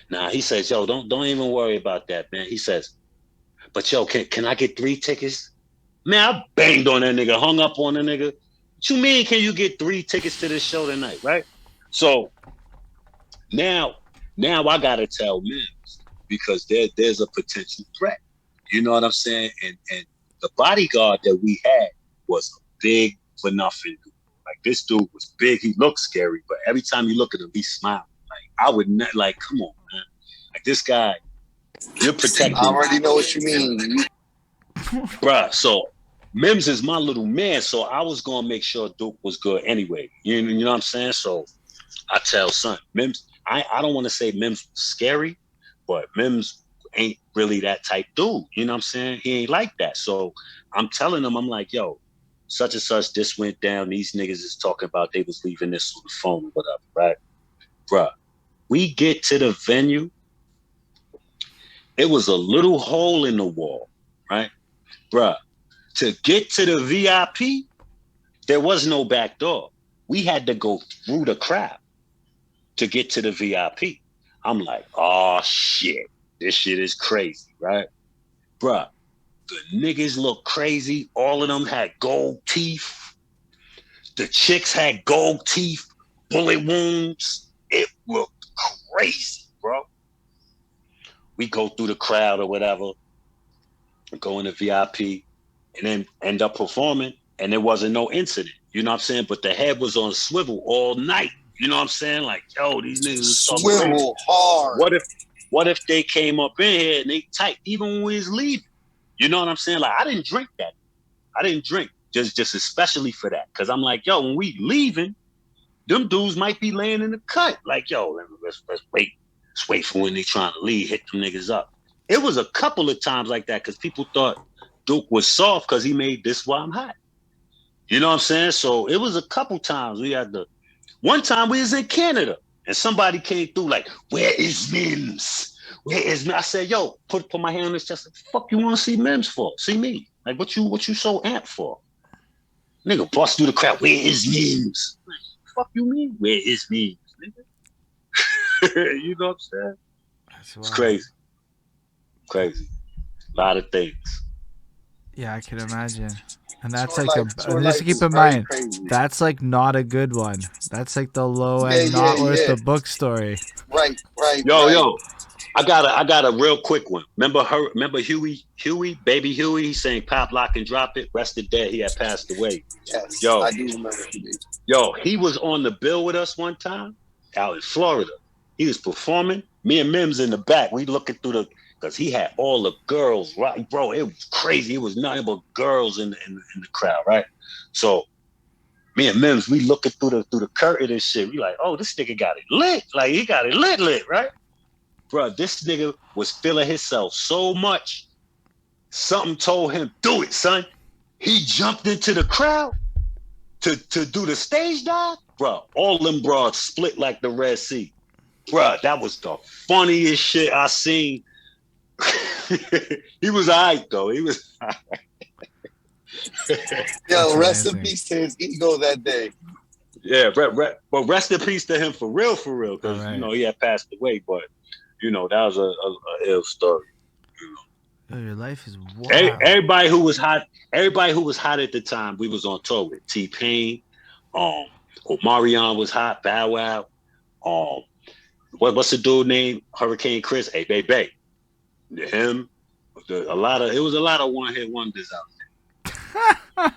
nah, he says, yo, don't even worry about that, man. He says, but yo, can I get 3 tickets? Man, I banged on that nigga, hung up on the nigga. What you mean, can you get 3 tickets to this show tonight, right? So now I gotta tell MIMS because there's a potential threat. You know what I'm saying? And the bodyguard that we had was a big for nothing dude. Like, this dude was big. He looked scary, but every time you look at him, he smiled. Like, I would not, like, come on, man. Like, this guy, you're protecting. I already know what you mean. Bruh, so MIMS is my little man, so I was gonna make sure Duke was good anyway. You know what I'm saying? So I tell son, MIMS, I don't want to say MIMS was scary, but MIMS ain't really that type dude. You know what I'm saying? He ain't like that. So I'm telling him, I'm like, yo, such and such, this went down. These niggas is talking about they was leaving this on the phone or whatever, right? Bruh, we get to the venue. It was a little hole in the wall, right? Bruh, to get to the VIP, there was no back door. We had to go through the crowd to get to the VIP. I'm like, oh shit, this shit is crazy, right? Bruh, the niggas look crazy. All of them had gold teeth. The chicks had gold teeth, bullet wounds. It looked crazy, bro. We go through the crowd or whatever, go in the VIP, and then end up performing, and there wasn't no incident. You know what I'm saying? But the head was on swivel all night. You know what I'm saying? Like, yo, these niggas was swivel hard. What if they came up in here and they tight even when we was leaving? You know what I'm saying? Like I didn't drink that. I didn't drink just especially for that. Cause I'm like, yo, when we leaving, them dudes might be laying in the cut. Like, yo, let's wait. Let's wait for when they trying to leave, hit them niggas up. It was a couple of times like that because people thought Duke was soft because he made This Why I'm Hot. You know what I'm saying? So it was a couple times we had the one time we was in Canada and somebody came through like, where is MIMS? Where is MIMS? I said, yo, put my hand on his chest. Like, fuck you want to see MIMS for? See me. Like what you so amped for? Nigga bust through the crowd. Where is MIMS? Like, fuck you mean? Where is MIMS? Nigga? You know what I'm saying? It's crazy. Crazy. A lot of things. Yeah, I can imagine. And that's just keep in mind, that's like not a good one. That's like the low end, not worth the book story. Right. Yo, I got a real quick one. Remember Huey, baby Huey? He sang Pop, Lock, and Drop It. Rested dead. He had passed away. Yes, yo, I do remember Huey. Yo, he was on the bill with us one time out in Florida. He was performing. Me and Mims in the back. We looking through because he had all the girls, right, bro? It was crazy. It was nothing but girls in the crowd, right? So me and Mims, we looking through the curtain and shit. We like, oh, this nigga got it lit. Like he got it lit, right? Bro, this nigga was feeling himself so much. Something told him, do it, son. He jumped into the crowd to do the stage dive. Bro, all them broads split like the Red Sea. Bro, that was the funniest shit I seen. He was alright though. He was Yo, rest in peace to his ego that day. Yeah, but rest in peace to him for real, because you know he had passed away. But you know that was a ill story. You know, your life is wild. Everybody who was hot at the time. We was on tour with T-Pain. Omarion was hot. Bow Wow. What's the dude named Hurricane Chris? Hey, baby. Him, it was a lot of one-hit wonders out there.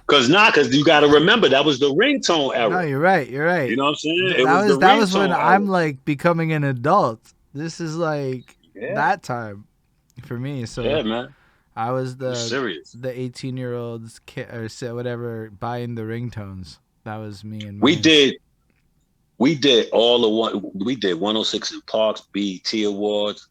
Cause you got to remember that was the ringtone era. No, you're right. You know what I'm saying? That was when I'm like becoming an adult. This is like that time for me. So yeah, man. I was the 18-year-olds kid or whatever buying the ringtones. That was me and we did all the one. We did 106 in Parks, BET Awards.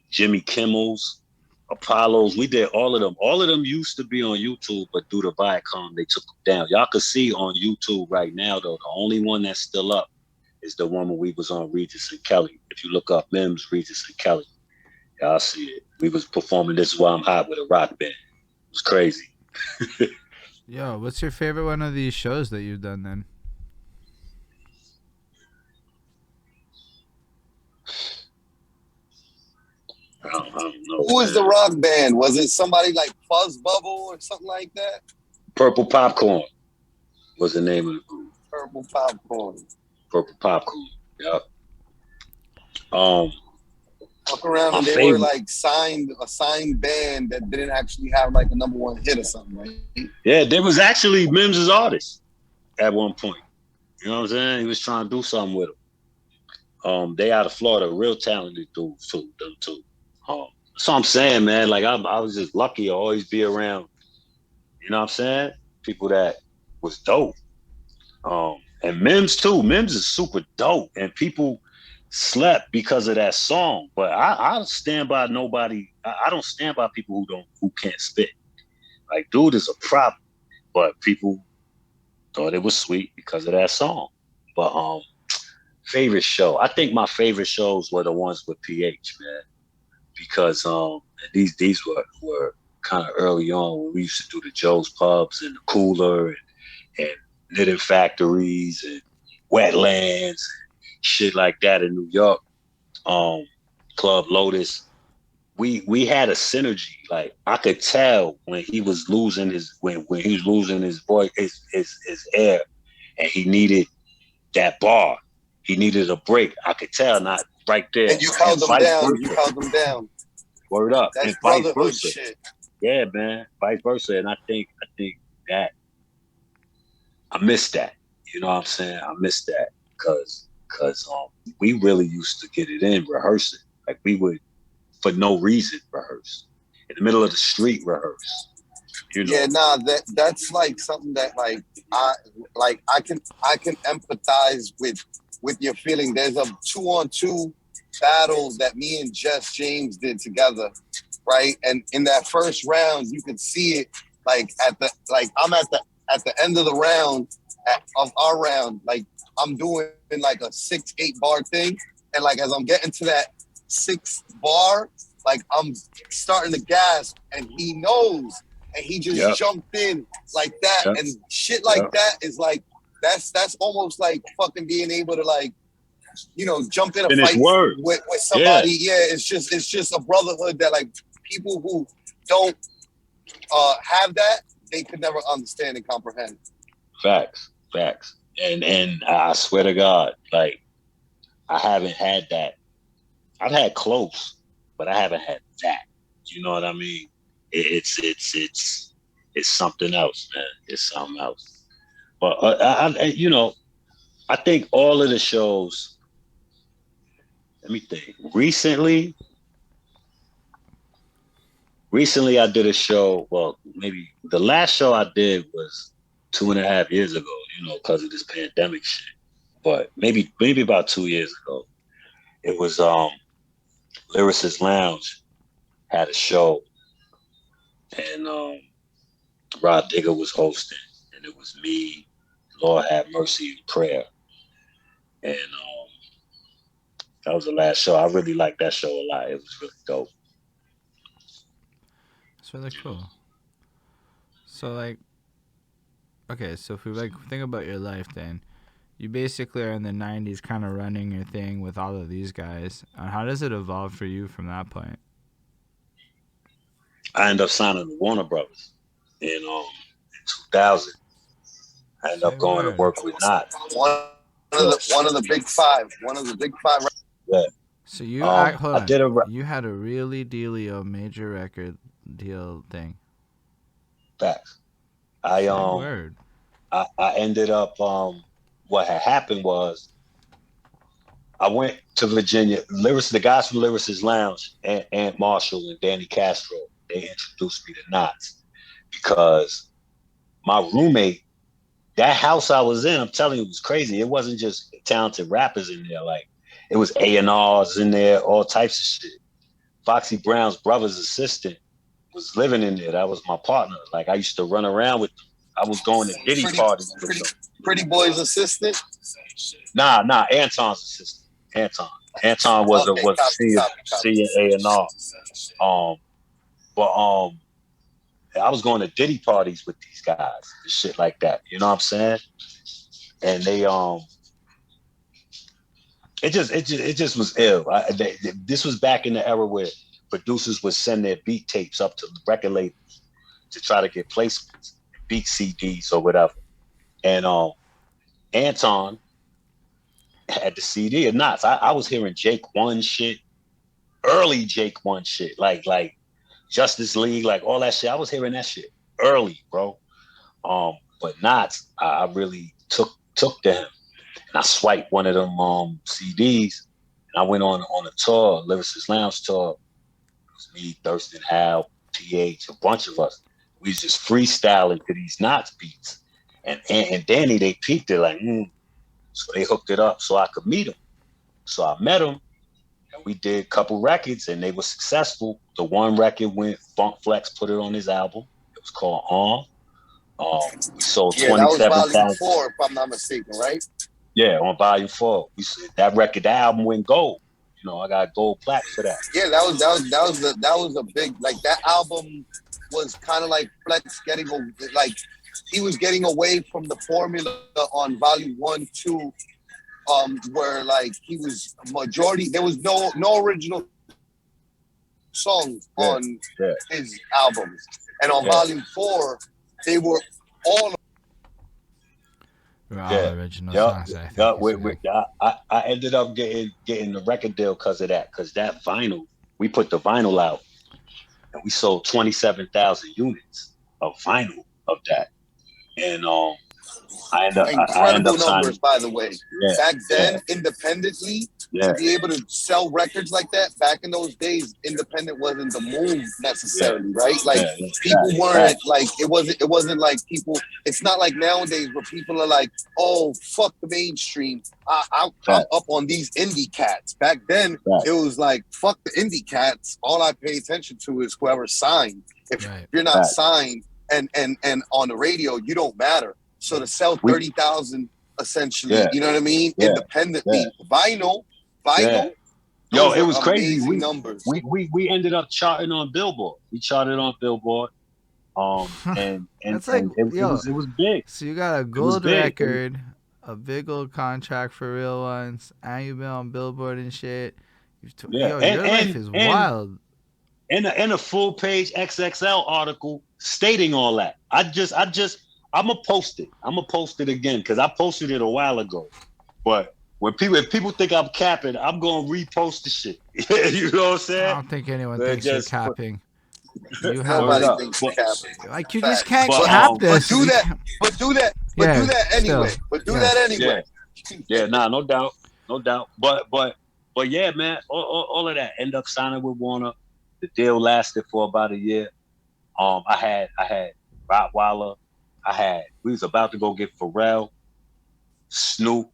Jimmy Kimmel's, Apollo's, we did all of them. All of them used to be on YouTube, but due to Viacom, they took them down. Y'all can see on YouTube right now, though, the only one that's still up is the one when we was on Regis and Kelly. If you look up MIMS, Regis and Kelly, y'all see it. We was performing This Is Why I'm Hot with a rock band. It was crazy. Yo, what's your favorite one of these shows that you've done then? I don't know. Who was the rock band? Was it somebody like Fuzz Bubble or something like that? Purple Popcorn was the name of the group. Purple Popcorn. Yep. Fuck around and they were like a signed band that didn't actually have like a #1 hit or something, right? Yeah, there was actually Mims' artist at one point. You know what I'm saying? He was trying to do something with them. They out of Florida, real talented dudes too, them too. So I'm saying, man, like I was just lucky to always be around, you know what I'm saying? People that was dope. And Mims too. Mims is super dope. And people slept because of that song. But I stand by nobody. I don't stand by people who can't spit. Like, dude is a problem. But people thought it was sweet because of that song. But favorite show. I think my favorite shows were the ones with PH, man. Because these were kind of early on when we used to do the Joe's Pubs and the Cooler and Knitting Factories and Wetlands and shit like that in New York. Club Lotus. We had a synergy. Like I could tell when he was losing his when he was losing his voice, his air, and he needed that bar. He needed a break. I could tell, not right there. And you held them down. You held them down. Word up. That's and vice brotherhood versa. shit. Yeah, man. Vice versa. And I think that I miss that. You know what I'm saying? I miss that because we really used to get it in rehearsing. Like we would, for no reason, rehearse. in the middle of the street rehearse. You know? Yeah, nah, that's like something that I can empathize with your feeling. There's a 2-on-2 battle that me and Jess James did together, right? And in that first round, you could see it like I'm at the end of the round of our round, like I'm doing like a 6-8 bar thing, and like as I'm getting to that 6th bar, like I'm starting to gasp, and he knows, and he just jumped in like that, and shit like that is like that's almost like fucking being able to like, you know, jump in a fight with somebody. Yeah, it's just a brotherhood that like people who don't have that, they could never understand and comprehend. Facts. And I swear to God, like I haven't had that. I've had close, but I haven't had that. You know what I mean? It's something else, man. It's something else. But I you know, I think all of the shows. Let me think. Recently, I did a show. Well, maybe the last show I did was 2.5 years ago. You know, because of this pandemic shit. But maybe about 2 years ago, it was Lyricist Lounge had a show, and Rod Digger was hosting, and it was me, Lord Have Mercy and Prayer, and that was the last show. I really liked that show a lot. It was really dope. It's really cool. So like, okay, so if we like think about your life, then you basically are in the '90s, kind of running your thing with all of these guys. How does it evolve for you from that point? I ended up signing to Warner Brothers in 2000. I ended up going to work with Knot. One of the big five. One of the big five. Yeah. So you hold on. You had a really dealio major record deal thing. Facts. I ended up what had happened was I went to Virginia. The guys from Lyricist Lounge, Ant Marshall and Danny Castro, they introduced me to Knots because my roommate, that house I was in, I'm telling you, it was crazy. It wasn't just talented rappers in there. Like, it was A&Rs in there, all types of shit. Foxy Brown's brother's assistant was living in there. That was my partner. Like, I used to run around with them. I was going to Diddy parties with them. Pretty Boy's assistant? Nah, Anton's assistant. Anton was a senior A&R. But I was going to Diddy parties with these guys and shit like that. You know what I'm saying? And they it just was ill. This was back in the era where producers would send their beat tapes up to the record labels to try to get placements, beat CDs or whatever. And Anton had the CD of Knots. I was hearing Jake One shit, early Jake One shit, like Justice League, like all that shit. I was hearing that shit early, bro. But Knots, I really took to him, and I swiped one of them CDs, and I went on a tour, Lyricist Lounge tour. It was me, Thurston Hal, PH, a bunch of us. We was just freestyling to these Knots beats, and Danny, they peeped it like, so they hooked it up so I could meet him. So I met him, and we did a couple records, and they were successful. The one record went, Funk Flex put it on his album. It was called On. We sold 27,000. That was volume 4, if I'm not mistaken, right? Yeah, on volume 4. That album went gold. You know, I got gold plaque for that. Yeah, that was a big, like, that album was kind of like Flex he was getting away from the formula on volume 1, 2, where like he was majority. There was no original songs on his albums, and on volume 4, they were all original songs. I ended up getting the record deal because of that. Because that vinyl, we put the vinyl out, and we sold 27,000 units of vinyl of that. And Incredible numbers, by the way. Yeah, back then, independently, to be able to sell records like that, back in those days, independent wasn't the move necessarily, right? Like people weren't like it wasn't like people. It's not like nowadays where people are like, oh, fuck the mainstream. I'm up on these indie cats. Back then, it was like, fuck the indie cats. All I pay attention to is whoever's signed. If you're not signed and on the radio, you don't matter. So to sell 30,000 essentially, you know what I mean? Independently, vinyl. Yo, it was crazy. Numbers. We ended up charting on Billboard. We charted on Billboard. And That's like, it was big. So you got a gold record, a big old contract for Real Ones, and you've been on Billboard and shit. Your life is wild. And a full page XXL article stating all that. I'm gonna post it again because I posted it a while ago. But if people think I'm capping, I'm gonna repost the shit. You know what I'm saying? I don't think anyone thinks you're capping. You have nobody thinks you're capping. Like you just can't cap this. But do that anyway. Yeah, no doubt. But yeah, man, all of that. End up signing with Warner. The deal lasted for about a year. I had Rottweiler. We was about to go get Pharrell, Snoop.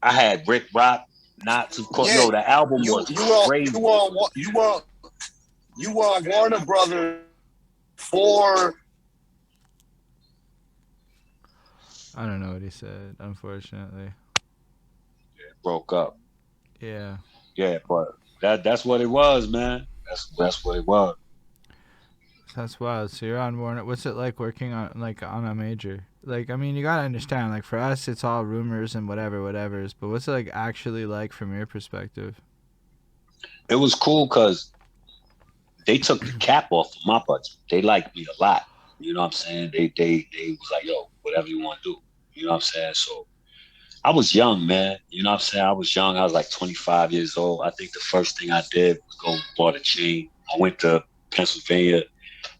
I had Rick Rock. Not to quote. Yo, the album was crazy. You were on Warner Brothers for. I don't know what he said. Unfortunately, it broke up. Yeah, but that's what it was, man. That's what it was. That's wild. So you're on Warner. What's it like working on a major? Like, I mean, you gotta understand. Like for us, it's all rumors and whatever's. But what's it like actually like from your perspective? It was cool because they took the cap off of my budget. They liked me a lot. You know what I'm saying? They was like, yo, whatever you want to do. You know what I'm saying? So I was young, man. You know what I'm saying? I was young. I was like 25 years old. I think the first thing I did was go bought a chain. I went to Pennsylvania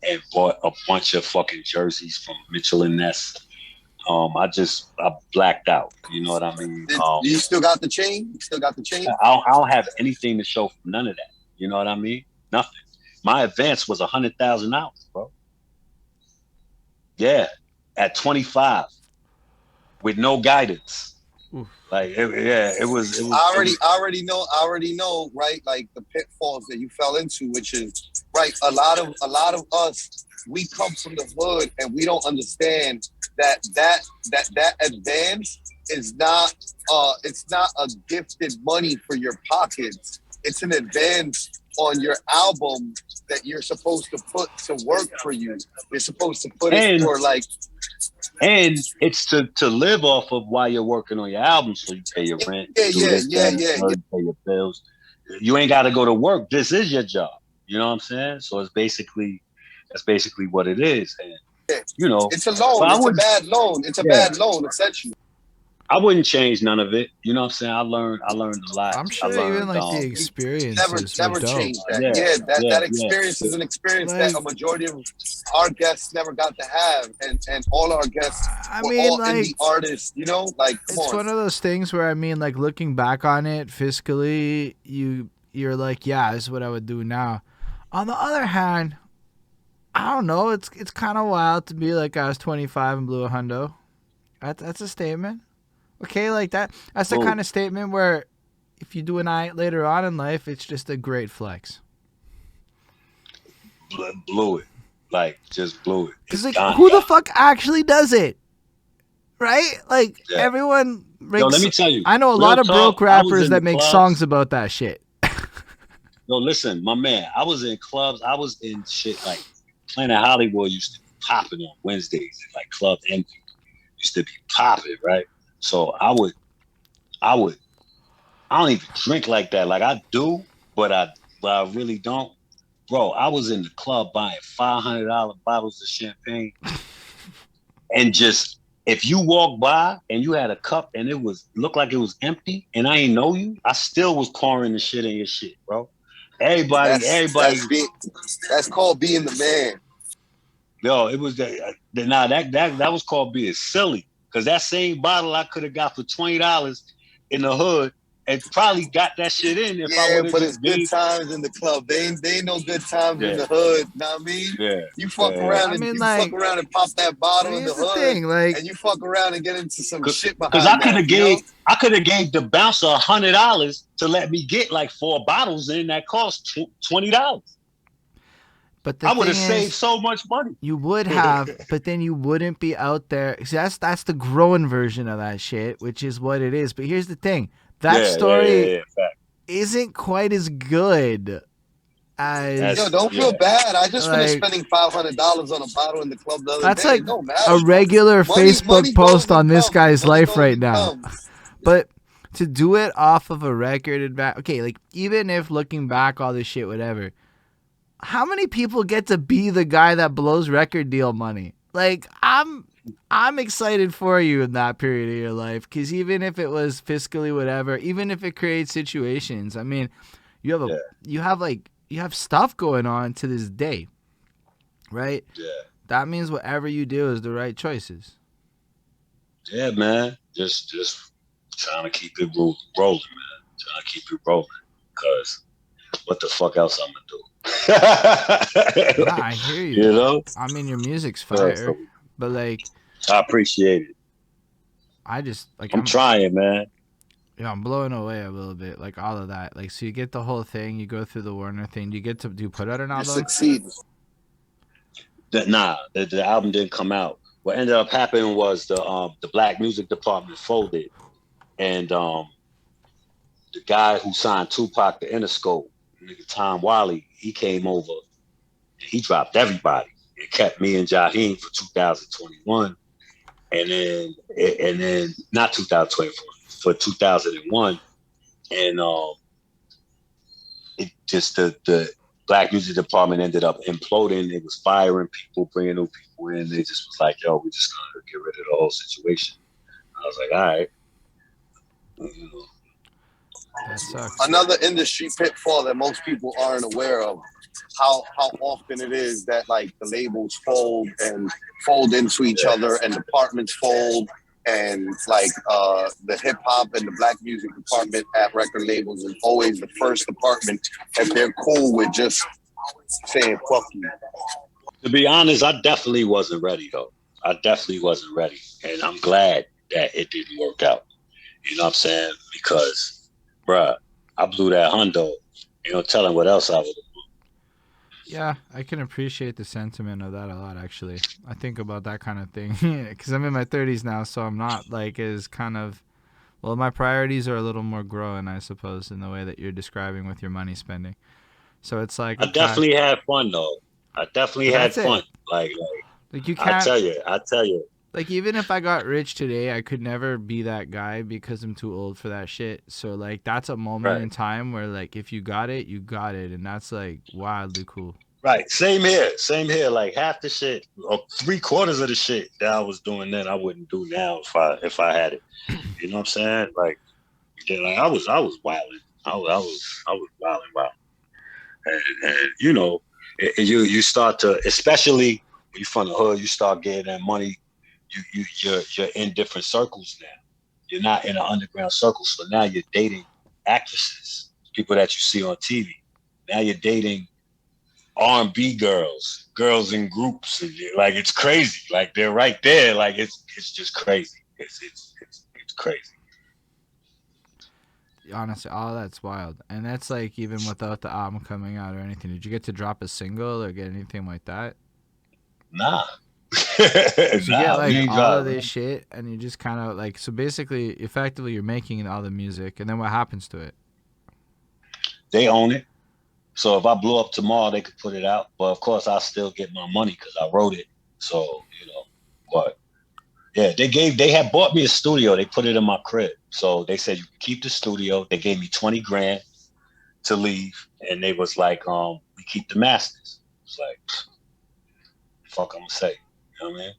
and bought a bunch of fucking jerseys from Mitchell and Ness. I blacked out. You know what I mean? You still got the chain? I don't have anything to show for none of that. You know what I mean? Nothing. My advance was $100,000, bro. Yeah, at 25, with no guidance. Oof. Like, it was. I already know, right? Like the pitfalls that you fell into, which is right. A lot of us, we come from the hood, and we don't understand that advance is not. It's not a gifted money for your pockets. It's an advance on your album that you're supposed to put to work for you. You're supposed to put it for like. And it's to live off of while you're working on your album, so you pay your rent, pay your bills. You ain't got to go to work. This is your job. You know what I'm saying? So that's basically what it is. And you know, it's a loan. It's a bad loan. It's a bad loan, essentially. I wouldn't change none of it. You know what I'm saying? I learned a lot. I'm sure even like the experience never changed that. That experience is an experience that a majority of our guests never got to have, and all our guests were all indie artists. You know, like it's one of those things where I mean, like looking back on it fiscally, you're like, yeah, this is what I would do now. On the other hand, I don't know. It's kind of wild to be like I was 25 and blew a hundo. That's a statement. Okay, like that's the kind of statement where if you do an eye later on in life, it's just a great flex. Blew it. Like, just blew it. Because, like, who the fuck actually does it? Right? Like, everyone... Yo, let me tell you. I know a lot of broke rappers that make songs about that shit. No, listen, my man. I was in clubs. I was in shit like Planet Hollywood used to be popping on Wednesdays. Like, Club Envy used to be popping, right? So I don't even drink like that. Like I do, but I really don't. Bro, I was in the club buying $500 bottles of champagne. And just, if you walk by and you had a cup and it looked like it was empty and I ain't know you, I still was pouring the shit in your shit, bro. Everybody. That's called being the man. Yo, it was that was called being silly. Because that same bottle I could have got for $20 in the hood and probably got that shit in if I would have but just it's good times in the club. They ain't no good times in Yeah. the hood. Know what I mean? Yeah. You fuck Yeah. around I and mean, you like, fuck around and pop that bottle in the here's the hood, thing, like, and you fuck around and get into some shit behind Because I that. could have gave the bouncer $100 to let me get like 4 bottles in that cost $20. but the I would have thing saved is, so much money. you would have, but then you wouldn't be out there. See, that's the growing version of that shit, which is what it is. But here's the thing: that story isn't quite as good as. Yo, don't feel bad. I just finished spending $500 on a bottle in the club the other That's day. like It don't matter. a regular Facebook money post goes on and this comes. guy's Money life goes right and now. comes. But to do it off of a record, okay, like even if looking back, all this shit, whatever. How many people get to be the guy that blows record deal money? Like I'm excited for you in that period of your life, because even if it was fiscally whatever, even if it creates situations, I mean, you have stuff going on to this day, right? Yeah. That means whatever you do is the right choices. Yeah, man. Just trying to keep it rolling, man. Trying to keep it rolling. Because what the fuck else I'm gonna do? Nah, I hear you. You know? I mean, your music's fire, but like, I appreciate it. I just like I'm trying, man. Yeah, I'm blowing away a little bit, like all of that. Like, so you get the whole thing, you go through the Warner thing. Do you put out an album? Succeed. Nah, the album didn't come out. What ended up happening was the black music department folded, and the guy who signed Tupac to Interscope, nigga Tom Wiley, he came over. He dropped everybody. It kept me and Jaheim for 2021, and then not 2024, for 2001, and it just the black music department ended up imploding. It was firing people, bringing new people in. They just was like, yo, we just gonna get rid of the whole situation. I was like, all right. That sucks. Another industry pitfall that most people aren't aware of, how often it is that like the labels fold into each other, and departments fold, and like the hip hop and the black music department at record labels is always the first department if they're cool with just saying fuck you. To be honest, I definitely wasn't ready though. I definitely wasn't ready, and I'm glad that it didn't work out. You know what I'm saying? Because, bruh, I blew that hundo. You know, telling what else I would have. Yeah, I can appreciate the sentiment of that a lot, actually. I think about that kind of thing because I'm in my 30s now, so I'm not like as kind of, well, my priorities are a little more growing, I suppose, in the way that you're describing with your money spending. So it's like, I definitely had fun though. I definitely had fun. Like you can't. I tell you. Like, even if I got rich today, I could never be that guy because I'm too old for that shit. So, like, that's a moment in time where, like, if you got it, you got it. And that's, like, wildly cool. Right. Same here. Like, half the shit, or 3/4 of the shit that I was doing then, I wouldn't do now if I had it. You know what I'm saying? Like, yeah, like I was wilding. I was wilding wild. And you know, you start to, especially when you're from the hood, you start getting that money. You're in different circles now. You're not in an underground circle, so now you're dating actresses, people that you see on TV. Now you're dating R&B girls in groups. Like, it's crazy. Like, they're right there. Like, it's just crazy. It's crazy. Honestly, all that's wild, and that's like even without the album coming out or anything. Did you get to drop a single or get anything like that? Nah. So you get like all of this shit, and you just kind of like, so basically, effectively, you're making all the music, and then what happens to it? They own it. So if I blew up tomorrow, they could put it out. But of course, I still get my money because I wrote it. So, you know, but yeah, they had bought me a studio. They put it in my crib. So they said, you can keep the studio. They gave me $20 grand to leave. And they was like, we keep the masters. It's like, fuck, I'm gonna say. You know what I mean?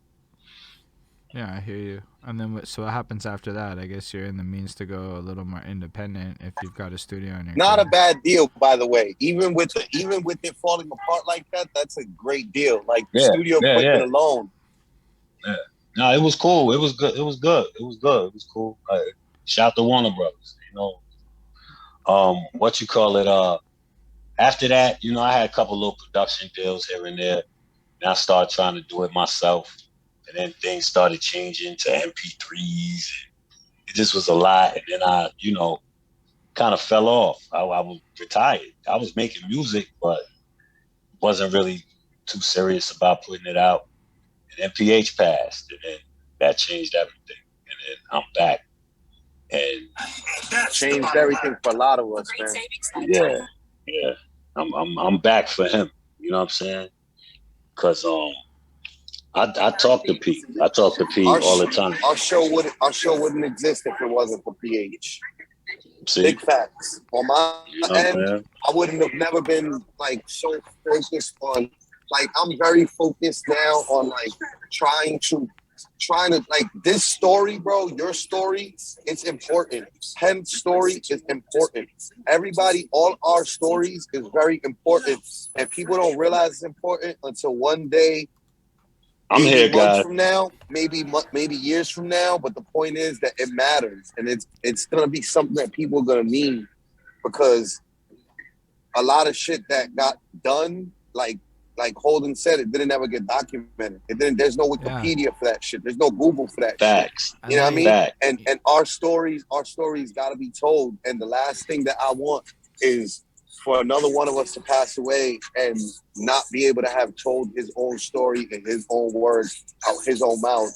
Yeah, I hear you. And then so what happens after that? I guess you're in the means to go a little more independent if you've got a studio in your Not crib. a bad deal, by the way. Even with it falling apart like that, that's a great deal. Like studio equipment alone. Yeah. No, it was cool. It was good. It was good. It was good. It was cool. Shout to Warner Brothers. What you call it? After that, I had a couple little production deals here and there. And I started trying to do it myself. And then things started changing to MP3s. It just was a lot. And then I, kind of fell off. I was retired. I was making music, but wasn't really too serious about putting it out. And then PH passed. And then that changed everything. And then I'm back. And changed everything for a lot of us, man. Yeah. I'm back for him. You know what I'm saying? Because I talk to P. I talk to P all the time. Our show wouldn't exist if it wasn't for PH. See? Big facts. On my end, I wouldn't have never been like so focused on, like, I'm very focused now on like trying to like this story, bro, your story, it's important. Pen's story is important. Everybody, all our stories is very important. And people don't realize it's important until one day, I'm here, guys. From now, maybe years from now, but the point is that it matters, and it's gonna be something that people are gonna need, because a lot of shit that got done, like Holden said, it didn't ever get documented. It didn't. There's no Wikipedia for that shit. There's no Google for that Facts. shit. You know what I mean? Facts. And our stories got to be told. And the last thing that I want is for another one of us to pass away and not be able to have told his own story in his own words, out his own mouth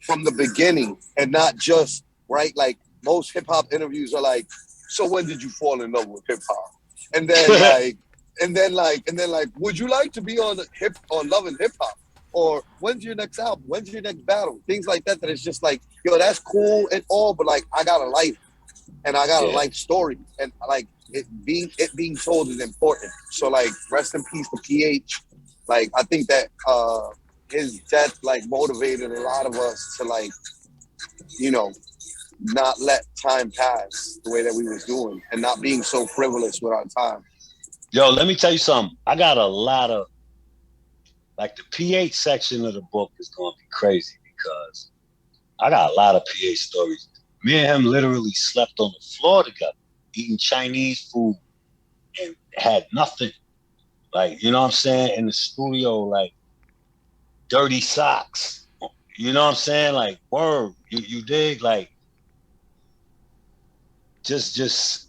from the beginning, and not just, right? Like most hip hop interviews are like, so when did you fall in love with hip hop? And then like, would you like to be on Love and Hip Hop? Or when's your next album? When's your next battle? Things like that. That it's just like, yo, that's cool and all, but like, I got a life, and I got a life story, and like it being told is important. So like, rest in peace to PH. Like, I think that his death like motivated a lot of us to like, not let time pass the way that we was doing, and not being so frivolous with our time. Yo, let me tell you something. I got a lot of, like, the PH section of the book is going to be crazy, because I got a lot of PH stories. Me and him literally slept on the floor together, eating Chinese food, and had nothing. Like, you know what I'm saying? In the studio, like, dirty socks. You know what I'm saying? Like, word. You dig? Like, just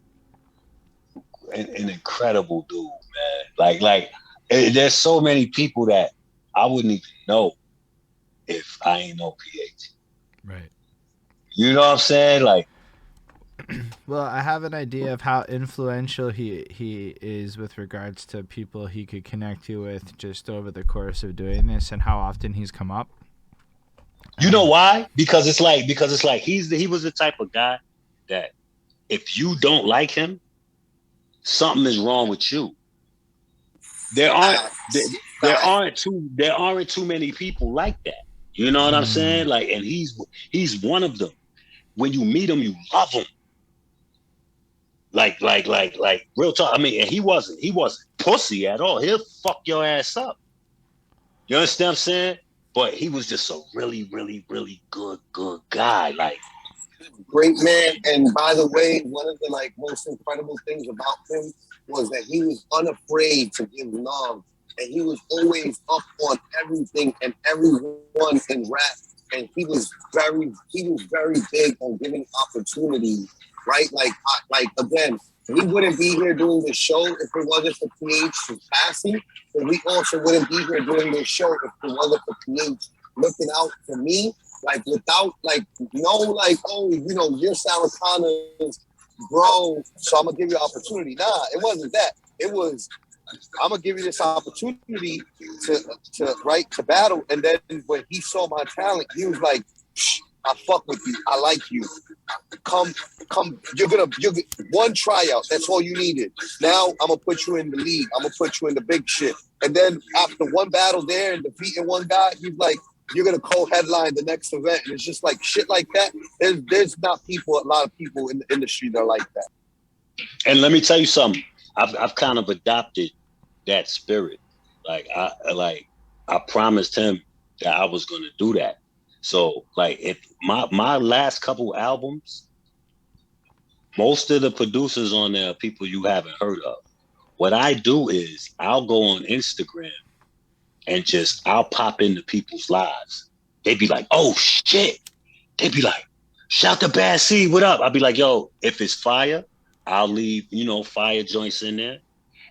an incredible dude, man. Like, there's so many people that I wouldn't even know if I ain't know PH. Right. You know what I'm saying? Like, well, I have an idea of how influential he is with regards to people he could connect you with just over the course of doing this, and how often he's come up. You know why? Because it's like he was the type of guy that if you don't like him, something is wrong with you. There aren't too many people like that. You know what I'm saying? Like, and he's one of them. When you meet him, you love him. Like real talk. I mean, and he wasn't pussy at all. He'll fuck your ass up. You understand what I'm saying? But he was just a really, really, really good guy. Like, great man. And by the way, one of the like most incredible things about him was that he was unafraid to give love, and he was always up on everything and everyone in rap. And he was very big on giving opportunities, right? Like again, we wouldn't be here doing this show if it wasn't for PH passing, and we also wouldn't be here doing this show if it wasn't for PH looking out for me. Like, without, like, no, like, oh, you're Saracana's bro, so I'm going to give you an opportunity. Nah, it wasn't that. It was, I'm going to give you this opportunity to battle. And then when he saw my talent, he was like, I fuck with you. I like you. Come. You're one tryout. That's all you needed. Now I'm going to put you in the league. I'm going to put you in the big shit. And then after one battle there and defeating one guy, he's like, you're going to co-headline the next event. And it's just like shit like that. There's not a lot of people in the industry that are like that. And let me tell you something. I've kind of adopted that spirit. Like, I promised him that I was going to do that. So like if my last couple albums, most of the producers on there are people you haven't heard of. What I do is I'll go on Instagram and just I'll pop into people's lives. They'd be like, oh shit. They'd be like, shout to Bad C, what up? I'll be like, yo, if it's fire, I'll leave, fire joints in there.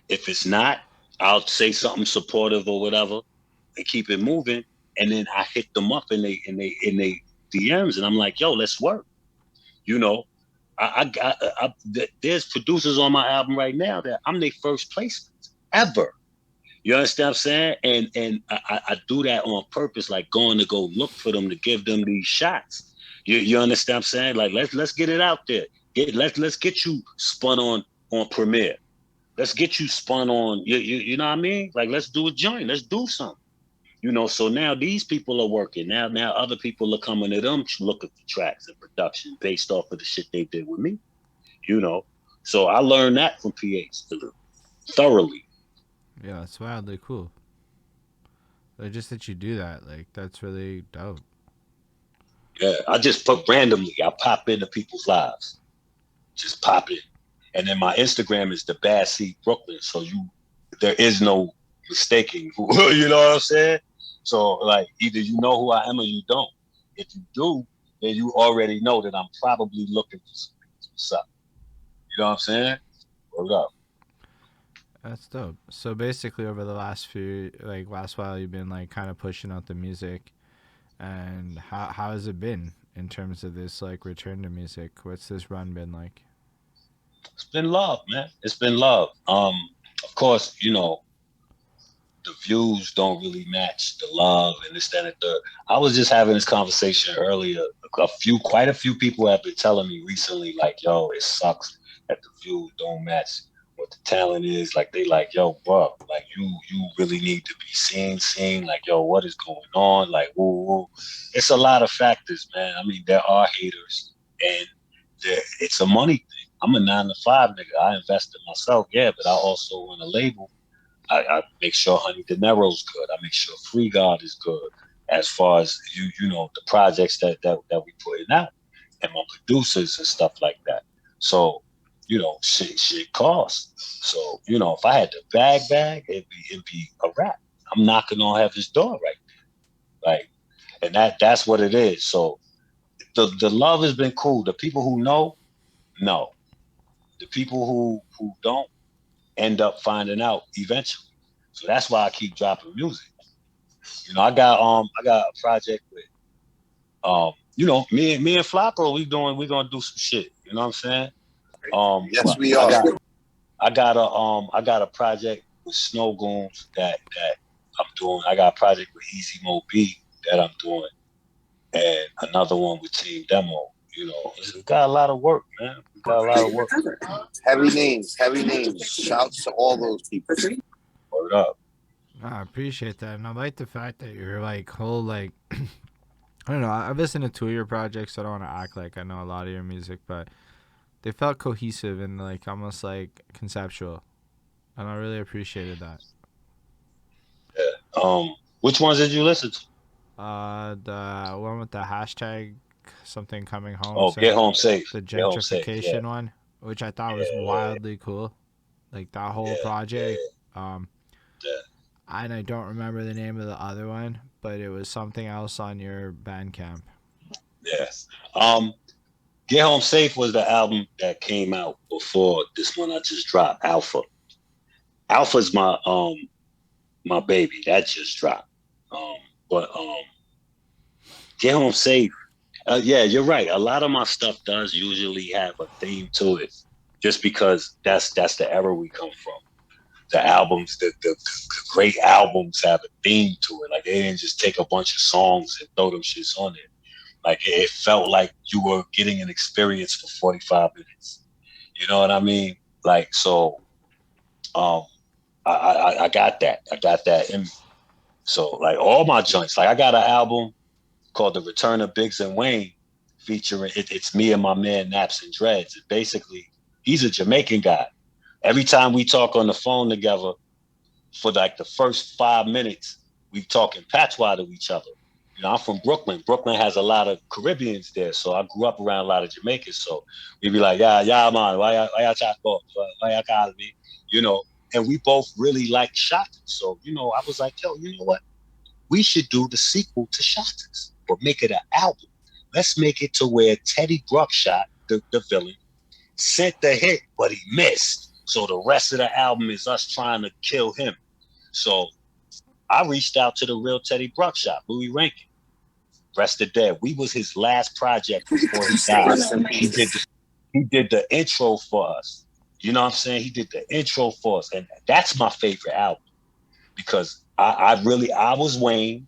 If it's not, I'll say something supportive or whatever and keep it moving. And then I hit them up in they DMs and I'm like, yo, let's work. You know, there's producers on my album right now that I'm their first placements ever. You understand what I'm saying? And I do that on purpose, like going to go look for them to give them these shots. You understand what I'm saying? Like let's get it out there. Let's get you spun on Premiere. Let's get you spun on you know what I mean? Like let's do a joint. Let's do something. So now these people are working. Now other people are coming to them looking for tracks and production based off of the shit they did with me. So I learned that from PH thoroughly. Yeah, it's wildly cool. Like, just that you do that, like that's really dope. Yeah, I just put randomly. I pop into people's lives, just pop in, and then my Instagram is the Bad Seed Brooklyn. So there is no mistaking who. You know what I'm saying? So like, either you know who I am or you don't. If you do, then you already know that I'm probably looking for some things. What's up? You know what I'm saying? What up? That's dope. So basically, over the last while, you've been like kind of pushing out the music, and how has it been in terms of this like return to music? What's this run been like? It's been love, man. It's been love. Of course, the views don't really match the love and this, that, and the third. I was just having this conversation earlier. Quite a few people have been telling me recently, like, yo, it sucks that the views don't match what the talent is. Like, they like, yo, bro, like, you really need to be seen. Like, yo, what is going on? Like, woo, woo. It's a lot of factors, man. I mean, there are haters, and it's a money thing. I'm a 9 to 5 nigga. I invest in myself, yeah, but I also run a label. I make sure Honey De Niro's good. I make sure Free God is good. As far as the projects that we putting out, and my producers and stuff like that. So, shit costs. So, if I had to bag, it'd be a wrap. I'm knocking on heaven's door right there. Like, and that's what it is. So the love has been cool. The people who know. The people who don't end up finding out eventually. So that's why I keep dropping music. I got a project with me and Flacko, we're gonna do some shit. You know what I'm saying? Yes, we are. I got a project with Snow Goons that I'm doing. I got a project with Easy Mo B that I'm doing, and another one with Team Demo. We got a lot of work, man. We got a lot of work. Heavy names. Shouts to all those people. Word up. I appreciate that, and I like the fact that you're like whole like I don't know. I've listened to 2 of your projects. So I don't want to act like I know a lot of your music, but they felt cohesive and like almost like conceptual, and I really appreciated that. Yeah. Which ones did you listen to? The one with the hashtag something coming home. Oh, Get Home Safe. The Get Home Safe, gentrification one, which I thought was wildly cool. Like that whole project. And I don't remember the name of the other one, but it was something else on your Bandcamp. Yes. Get Home Safe was the album that came out before this one I just dropped, Alpha. Alpha's my baby. That just dropped. But Get Home Safe. Yeah, you're right. A lot of my stuff does usually have a theme to it, just because that's the era we come from. The albums, the great albums have a theme to it. Like, they didn't just take a bunch of songs and throw them shits on it. Like, it felt like you were getting an experience for 45 minutes. You know what I mean? Like, so I got that. I got that in me. So, like, all my joints, like, I got an album called The Return of Biggs and Wayne, featuring it's me and my man Naps and Dreads. And basically, he's a Jamaican guy. Every time we talk on the phone together, for like the first 5 minutes, we talking patois to each other. You know, I'm from Brooklyn. Brooklyn has a lot of Caribbeans there, so I grew up around a lot of Jamaicans. So we'd be like, yeah, man, why y'all chat about? Why y'all call me? You know, and we both really like Shotters. So, you know, I was like, yo, you know what? We should do the sequel to Shotters, but make it an album. Let's make it to where Teddy Bruckshot, the villain, sent the hit, but he missed. So the rest of the album is us trying to kill him. So I reached out to the real Teddy Bruckshot, Louis Rankin. Rest of dead. We was his last project before he died. He did the intro for us. You know what I'm saying? He did the intro for us. And that's my favorite album because I was Wayne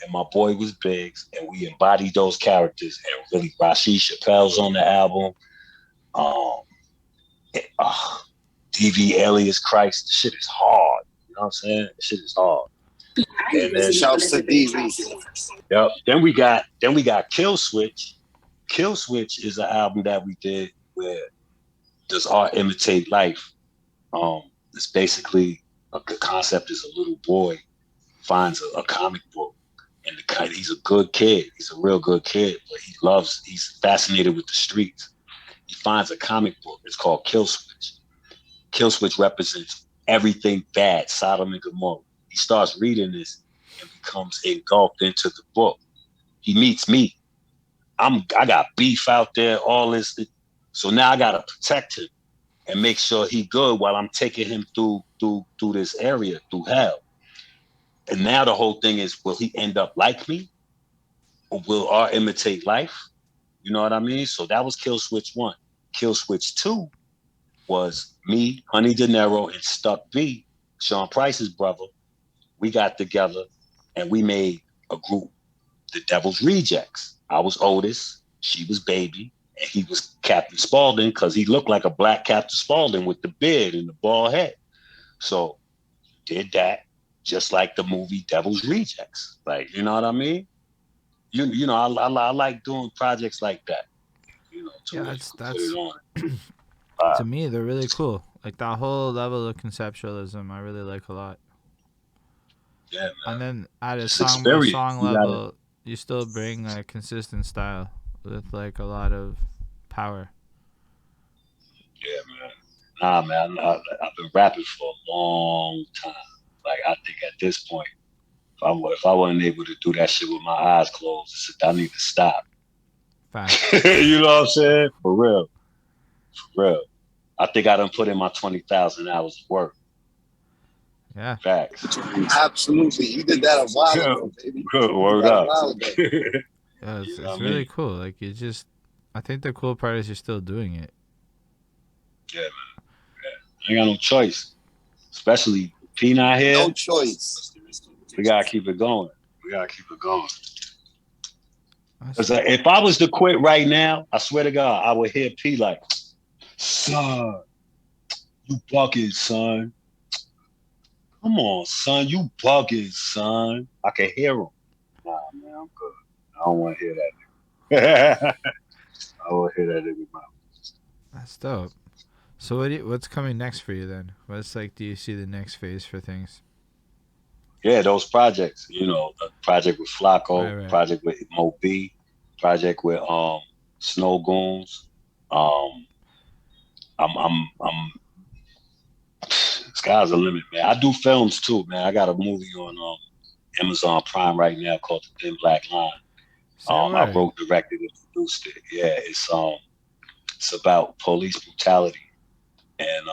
and my boy was Biggs and we embodied those characters. And really, Rashid Chappelle's on the album. DV Alias Christ. The shit is hard. You know what I'm saying? The shit is hard. And then shouts to DV. Yep. Then we got Kill Switch. Kill Switch is an album that we did where does art imitate life? It's basically the concept is a little boy finds a comic book, and he's a good kid. He's a real good kid, but he's fascinated with the streets. He finds a comic book. It's called Kill Switch. Kill Switch represents everything bad, Sodom and Gomorrah. He starts reading this and becomes engulfed into the book. He meets me. I got beef out there, all this. So now I gotta protect him and make sure he good while I'm taking him through this area, through hell. And now the whole thing is, will he end up like me? Or will art imitate life? You know what I mean? So that was Kill Switch 1. Kill Switch 2 was me, Honey De Niro, and Stuck B, Sean Price's brother. We got together and we made a group, the Devil's Rejects. I was Otis, she was Baby, and he was Captain Spaulding because he looked like a black Captain Spaulding with the beard and the bald head. So did that just like the movie Devil's Rejects. Like, you know what I mean? You know, I like doing projects like that. You know, that's put it on. To me, they're really cool. Like that whole level of conceptualism, I really like a lot. Yeah, man. And then at a Just song by experience. song level, you still bring a consistent style with like a lot of power. Yeah, man. Nah, man. I've been rapping for a long time. Like I think at this point, if I wasn't able to do that shit with my eyes closed, I need to stop. You know what I'm saying? For real. For real. I think I done put in my 20,000 hours of work. Yeah. Facts. Absolutely. You did that a while ago, baby. Word up. Yeah, it's really cool. Like I think the cool part is you're still doing it. Yeah, man. Yeah. I ain't got no choice. Especially P not here. No choice. We gotta keep it going. If I was to quit right now, I swear to God, I would hear P like, son, you bugging, son. Come on, son, you bugging, son. I can hear him. Nah, man, I'm good. I don't want to hear that. I don't want to hear that in my mouth. That's dope. So what's coming next for you then? Do you see the next phase for things? Yeah, those projects. You know, the project with Flacko, right. Project with Mo B, project with Snow Goons. I'm sky's the limit, man. I do films too, man. I got a movie on Amazon Prime right now called The Thin Black Line. I wrote, directed, and produced it. Yeah, it's about police brutality and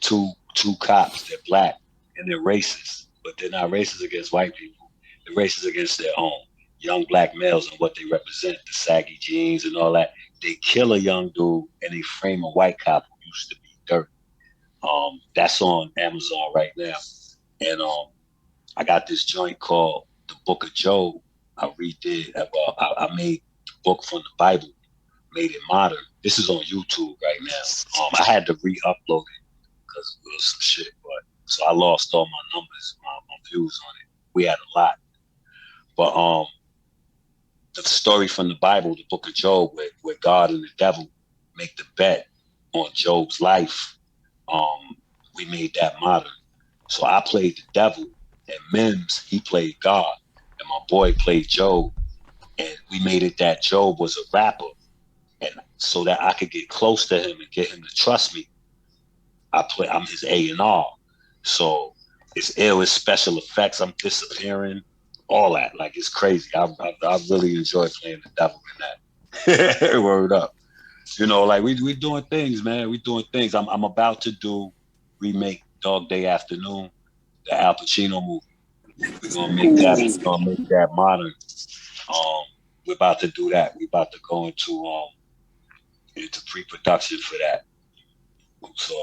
two cops. They're black and they're racist, but they're not racist against white people. They're racist against their own young black males and what they represent, the saggy jeans and all that. They kill a young dude and they frame a white cop who used to be dirt. That's on Amazon right now. And I got this joint called The Book of Job. I redid. I made the book from the Bible, made it modern. This is on YouTube right now. I had to re-upload it because it was some shit, but so I lost all my numbers, my views on it. We had a lot, but the story from the Bible, the Book of Job, where God and the devil make the bet on Job's life. We made that modern. So I played the devil, and MIMS, he played God. and my boy played Joe, and we made it that Joe was a rapper, and so that I could get close to him and get him to trust me, I'm his A&R. So it's ill, it's special effects, I'm disappearing, all that. Like, it's crazy. I really enjoy playing the devil in that. Word up. You know, like we doing things, man. We doing things. I'm about to remake Dog Day Afternoon, the Al Pacino movie. We're gonna make that modern. We're about to do that. We're about to go into pre-production for that. So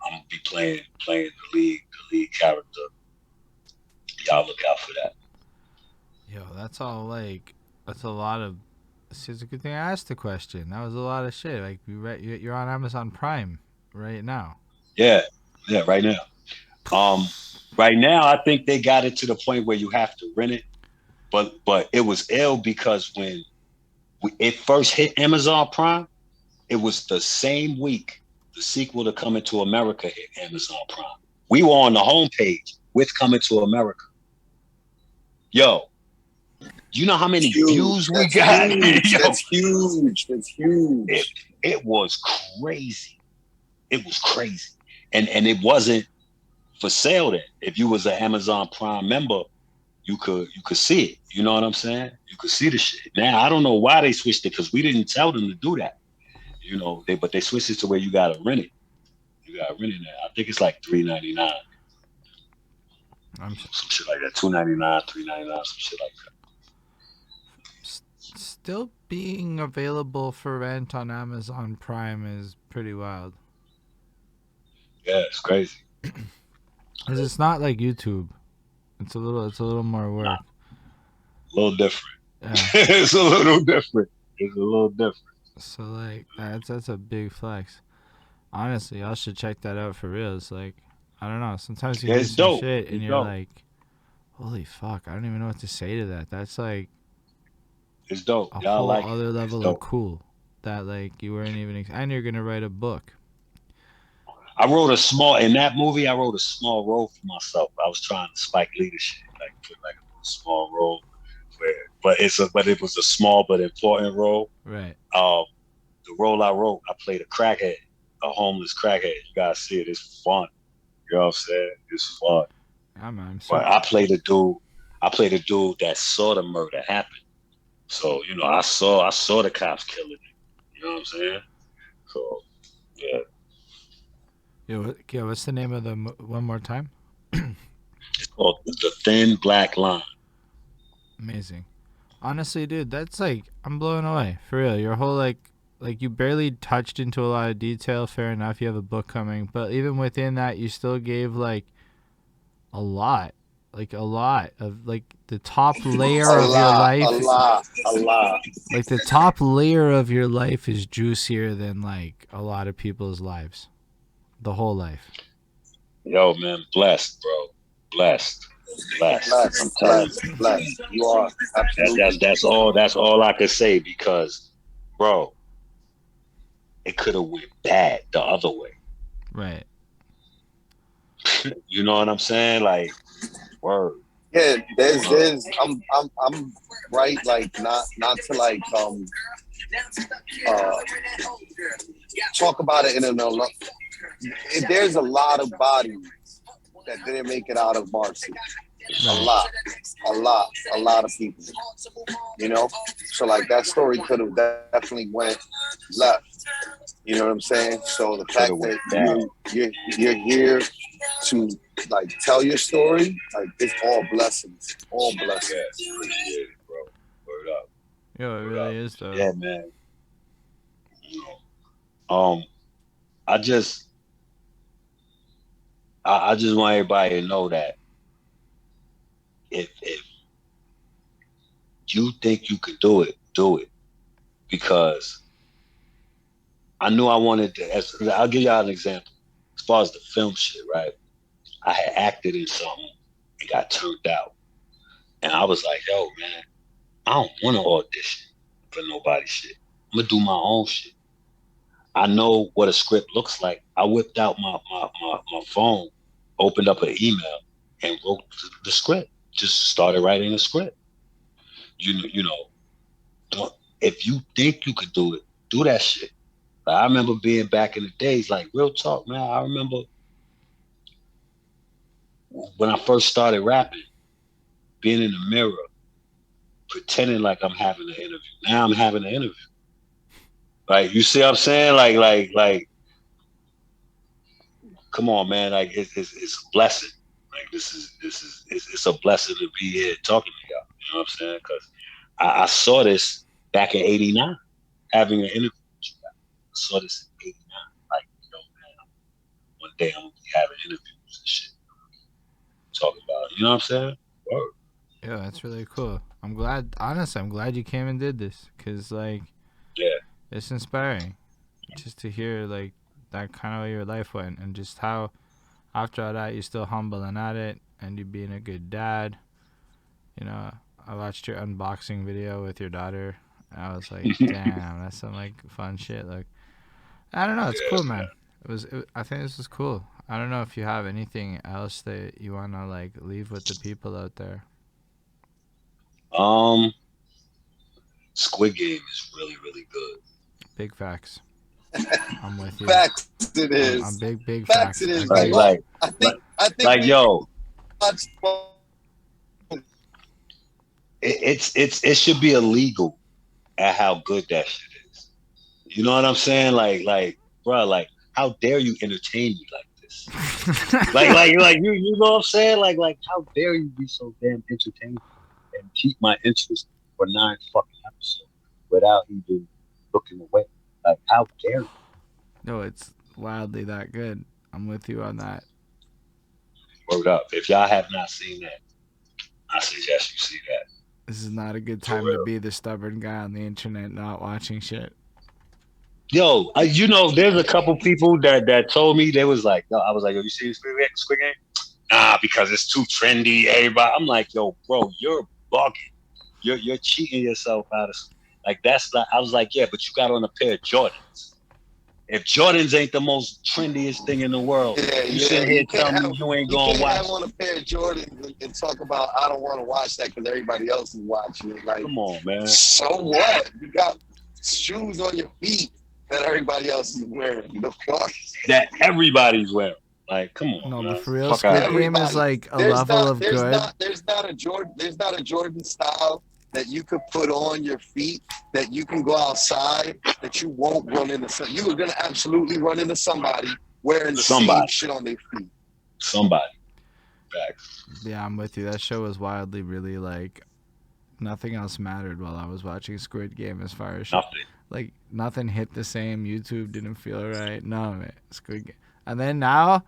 I'm gonna be playing the lead character. Y'all look out for that. Yo, that's all like, that's a lot of. It's a good thing I asked the question. That was a lot of shit. Like, you're on Amazon Prime right now. Yeah, right now. Right now I think they got it to the point where you have to rent it, but it was ill because when it first hit Amazon Prime, it was the same week the sequel to Coming to America hit Amazon Prime. We were on the homepage with Coming to America. Yo, you know how many views we got? Huge. That's huge. That's huge. It was crazy. It was crazy. And it wasn't for sale then. If you was an Amazon Prime member, you could see it. You know what I'm saying? You could see the shit. Now I don't know why they switched it, because we didn't tell them to do that. You know, but they switched it to where you gotta rent it. You gotta rent it now. I think it's like $3.99. Some shit like that. $2.99, $3.99, some shit like that. Still being available for rent on Amazon Prime is pretty wild. Yeah, it's crazy. Cause it's not like YouTube. It's a little more work. Nah. A little different. Yeah. It's a little different. So like that's a big flex. Honestly, y'all should check that out for real. It's like, I don't know. Sometimes you do some dope. shit and it's you're dope. like, holy fuck, I don't even know what to say to that. That's like, it's dope. A Y'all whole like other it. level of cool that like you weren't even. And you're gonna write a book. In that movie, I wrote a small role for myself. I was trying to spike leadership, like put like a little small role, but it was a small but important role. Right. The role I wrote, I played a crackhead, a homeless crackhead. You gotta see it. It's fun. You know what I'm saying? It's fun. Yeah, man. But I played a dude that saw the murder happen. So, you know, I saw the cops killing him. You know what I'm saying? So, yeah. Yo, what's the name of the one more time? It's called The Thin Black Line. Amazing. Honestly, dude, that's like, I'm blown away. For real. Your whole like you barely touched into a lot of detail. Fair enough, you have a book coming, but even within that, you still gave like a lot of like the top layer of your life. A lot. Like the top layer of your life is juicier than like a lot of people's lives. The whole life. Yo, man, blessed, bro. Blessed. I'm telling you. Blessed. You are. Absolutely. That's all I could say, because, bro, it could have went bad the other way. Right. You know what I'm saying? Like, word. Yeah, there's I'm right, like not to like talk about it in there's a lot of bodies that didn't make it out of Marcy. A lot of people, you know. So like that story could have definitely went left. You know what I'm saying? So the fact that you're here to like tell your story, like it's all blessings. All blessings. Yeah, bro. Word up. Yo, it really is though. Yeah, man. I just want everybody to know that if you think you could do it, do it. Because I knew I wanted to. I'll give y'all an example. As far as the film shit, right? I had acted in something and got turned out. And I was like, yo, man, I don't want to audition for nobody's shit. I'm going to do my own shit. I know what a script looks like. I whipped out my phone, opened up an email, and wrote the script. Just started writing a script. you know, if you think you could do it, do that shit. Like, I remember being back in the days, like real talk, man. I remember when I first started rapping, being in the mirror, pretending like I'm having an interview. Now I'm having an interview. Like, you see what I'm saying? Like, come on, man. Like, it's a blessing. Like, it's a blessing to be here talking to y'all. You know what I'm saying? Because I saw this back in '89, having an interview with you guys. I saw this in '89. Like, man, one day I'm gonna be having interviews and shit. Talking about, you know what I'm saying? Word. Yeah, that's really cool. I'm glad, honestly, I'm glad you came and did this, because, like, Yeah, it's inspiring just to hear, like, that kind of way your life went, and just how after all that you're still humble and at it, and you being a good dad. You know, I watched your unboxing video with your daughter, and I was like, damn, that's some, like, fun shit. Like, I don't know, it's cool, man. I think this is cool. I don't know if you have anything else that you want to, like, leave with the people out there. Squid Game is really, really good. Big facts. I'm with you. Facts it is. I'm big Facts facts. it is. Like, I think like, yo, watched- it should be illegal at how good that shit is. You know what I'm saying? Like, bro, like, how dare you entertain me like this? like, you know what I'm saying? Like, how dare you be so damn entertaining and keep my interest for 9 fucking episodes without even looking away? Like, how dare you? No, it's wildly that good. I'm with you on that. Word up. If y'all have not seen that, I suggest you see that. This is not a good time to be the stubborn guy on the internet not watching shit. Yo, you know, there's a couple people that told me, they was like, yo, I was like, yo, you see Squid Game? Nah, because it's too trendy. Everybody, I'm like, yo, bro, you're bugging. You're cheating yourself out of, like, that's not. I was like, yeah, but you got on a pair of Jordans. If Jordans ain't the most trendiest thing in the world, you sitting here telling me you ain't gonna watch. You can't have on a pair of Jordans and talk about, I don't want to watch that because everybody else is watching it. Like, come on, man. So what? You got shoes on your feet that everybody else is wearing. The fuck? That everybody's wearing. Like, come on. No, man. but for real, Squid Game is like a level of good. There's not a Jordan style that you could put on your feet, that you can go outside, that you won't run into sun. You are gonna absolutely run into somebody wearing the same shit on their feet. Somebody. Facts. Yeah, I'm with you. That show was wildly, really, like, nothing else mattered while I was watching Squid Game as far as nothing. Like, nothing hit the same. YouTube didn't feel right. None of it. Squid Game. And then now,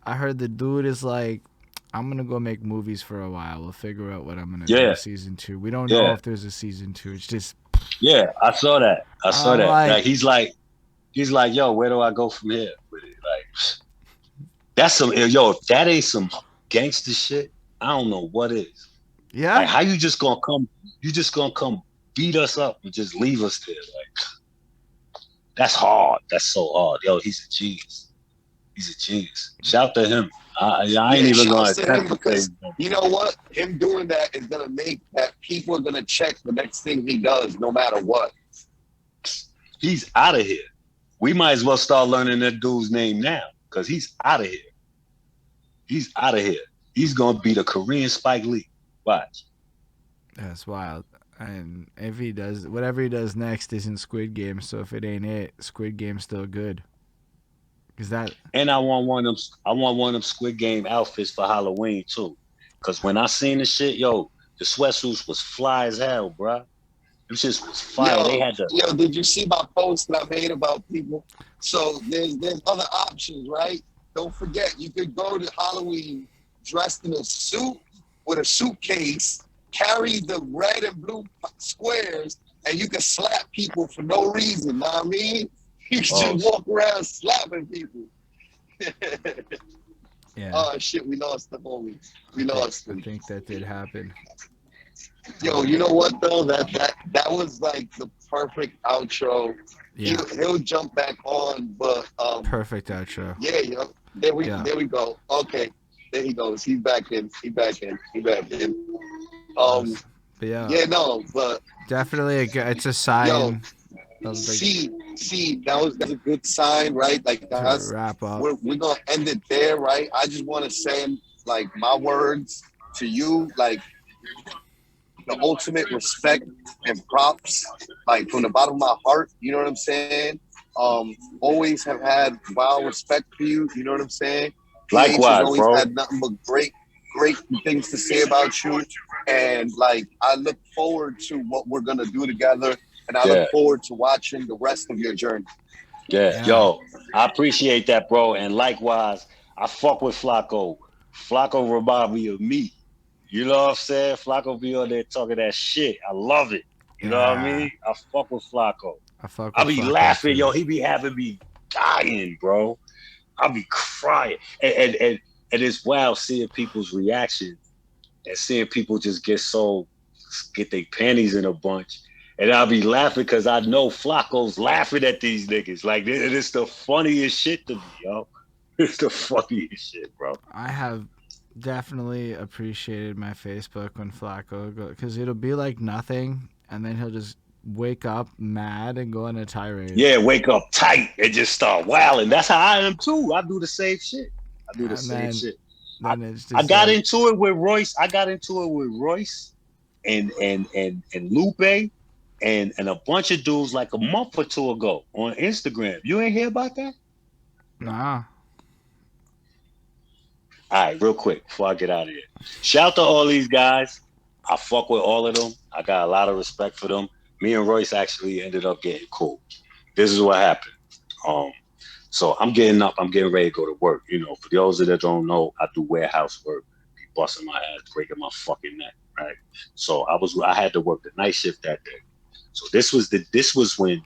I heard the dude is like, I'm going to go make movies for a while. We'll figure out what I'm going to do season 2. We don't know if there's a season 2. It's just... Yeah, I saw that. Like, he's like, yo, where do I go from here with it? Like, that's some, yo, if that ain't some gangster shit, I don't know what is. Yeah. Like, how you just gonna come beat us up and just leave us there? Like, that's hard. That's so hard. Yo, he's a genius. He's a genius. Shout to him. I ain't even going to him because you know what? Him doing that is going to make that people are going to check the next thing he does, no matter what. He's out of here. We might as well start learning that dude's name now because he's out of here. He's out of here. He's going to be the Korean Spike Lee. Watch. That's wild. And if he does, whatever he does next isn't Squid Game. So if it ain't it, Squid Game's still good. And I want one of them Squid Game outfits for Halloween too. Cause when I seen the shit, yo, the sweatsuits was fly as hell, bro. Them shits was fire. They had to. Yo, did you see my post that I made about people? So there's other options, right? Don't forget, you could go to Halloween dressed in a suit with a suitcase, carry the red and blue squares, and you can slap people for no reason. Know what I mean? You can just walk around slapping people. Yeah. Oh shit, we lost the homie. We lost him. I think that did happen. Yo, you know what though? That was like the perfect outro. Yeah. He'll jump back on, but perfect outro. Yeah, yo. There we go. Okay. There he goes. He's back in. But yeah, Yeah, no, but definitely it's a sign yo, of see, that's a good sign, right? Like to that's wrap up. we're gonna end it there, right? I just want to send like my words to you, like the ultimate respect and props, like from the bottom of my heart. You know what I'm saying? Always have had wild respect for you. You know what I'm saying? PH has Likewise, always bro. had nothing but great things to say about you. And like, I look forward to what we're gonna do together, and I look Yeah. forward to watching the rest of your journey. Yeah. Yeah. Yo, I appreciate that, bro. And likewise, I fuck with Flacko. Flacko remind me of me. You know what I'm saying? Flacko be on there talking that shit. I love it. You know what I Yeah. mean? I fuck with Flacko. I fuck I with be Flacko laughing, too. yo. He be having me dying, bro. I be crying. And it's wild seeing people's reactions and seeing people just get their panties in a bunch. And I'll be laughing because I know Flacco's laughing at these niggas. Like, it's the funniest shit to me, yo. It's the funniest shit, bro. I have definitely appreciated my Facebook when Flacco go, because it'll be like nothing, and then he'll just wake up mad and go on a tirade. Yeah, wake up tight and just start wilding. That's how I am too. I do the same shit. Then it's just I got like, into it with Royce. And Lupe and a bunch of dudes like a month or two ago on Instagram. You ain't hear about that? nah. All right, real quick before I get out of here. Shout to all these guys. I fuck with all of them. I got a lot of respect for them. Me and Royce actually ended up getting cool. This is what happened. So I'm getting up. I'm getting ready to go to work. You know, for those that don't know, I do warehouse work. Be busting my ass, breaking my fucking neck. Right. So I had to work the night shift that day. So this was when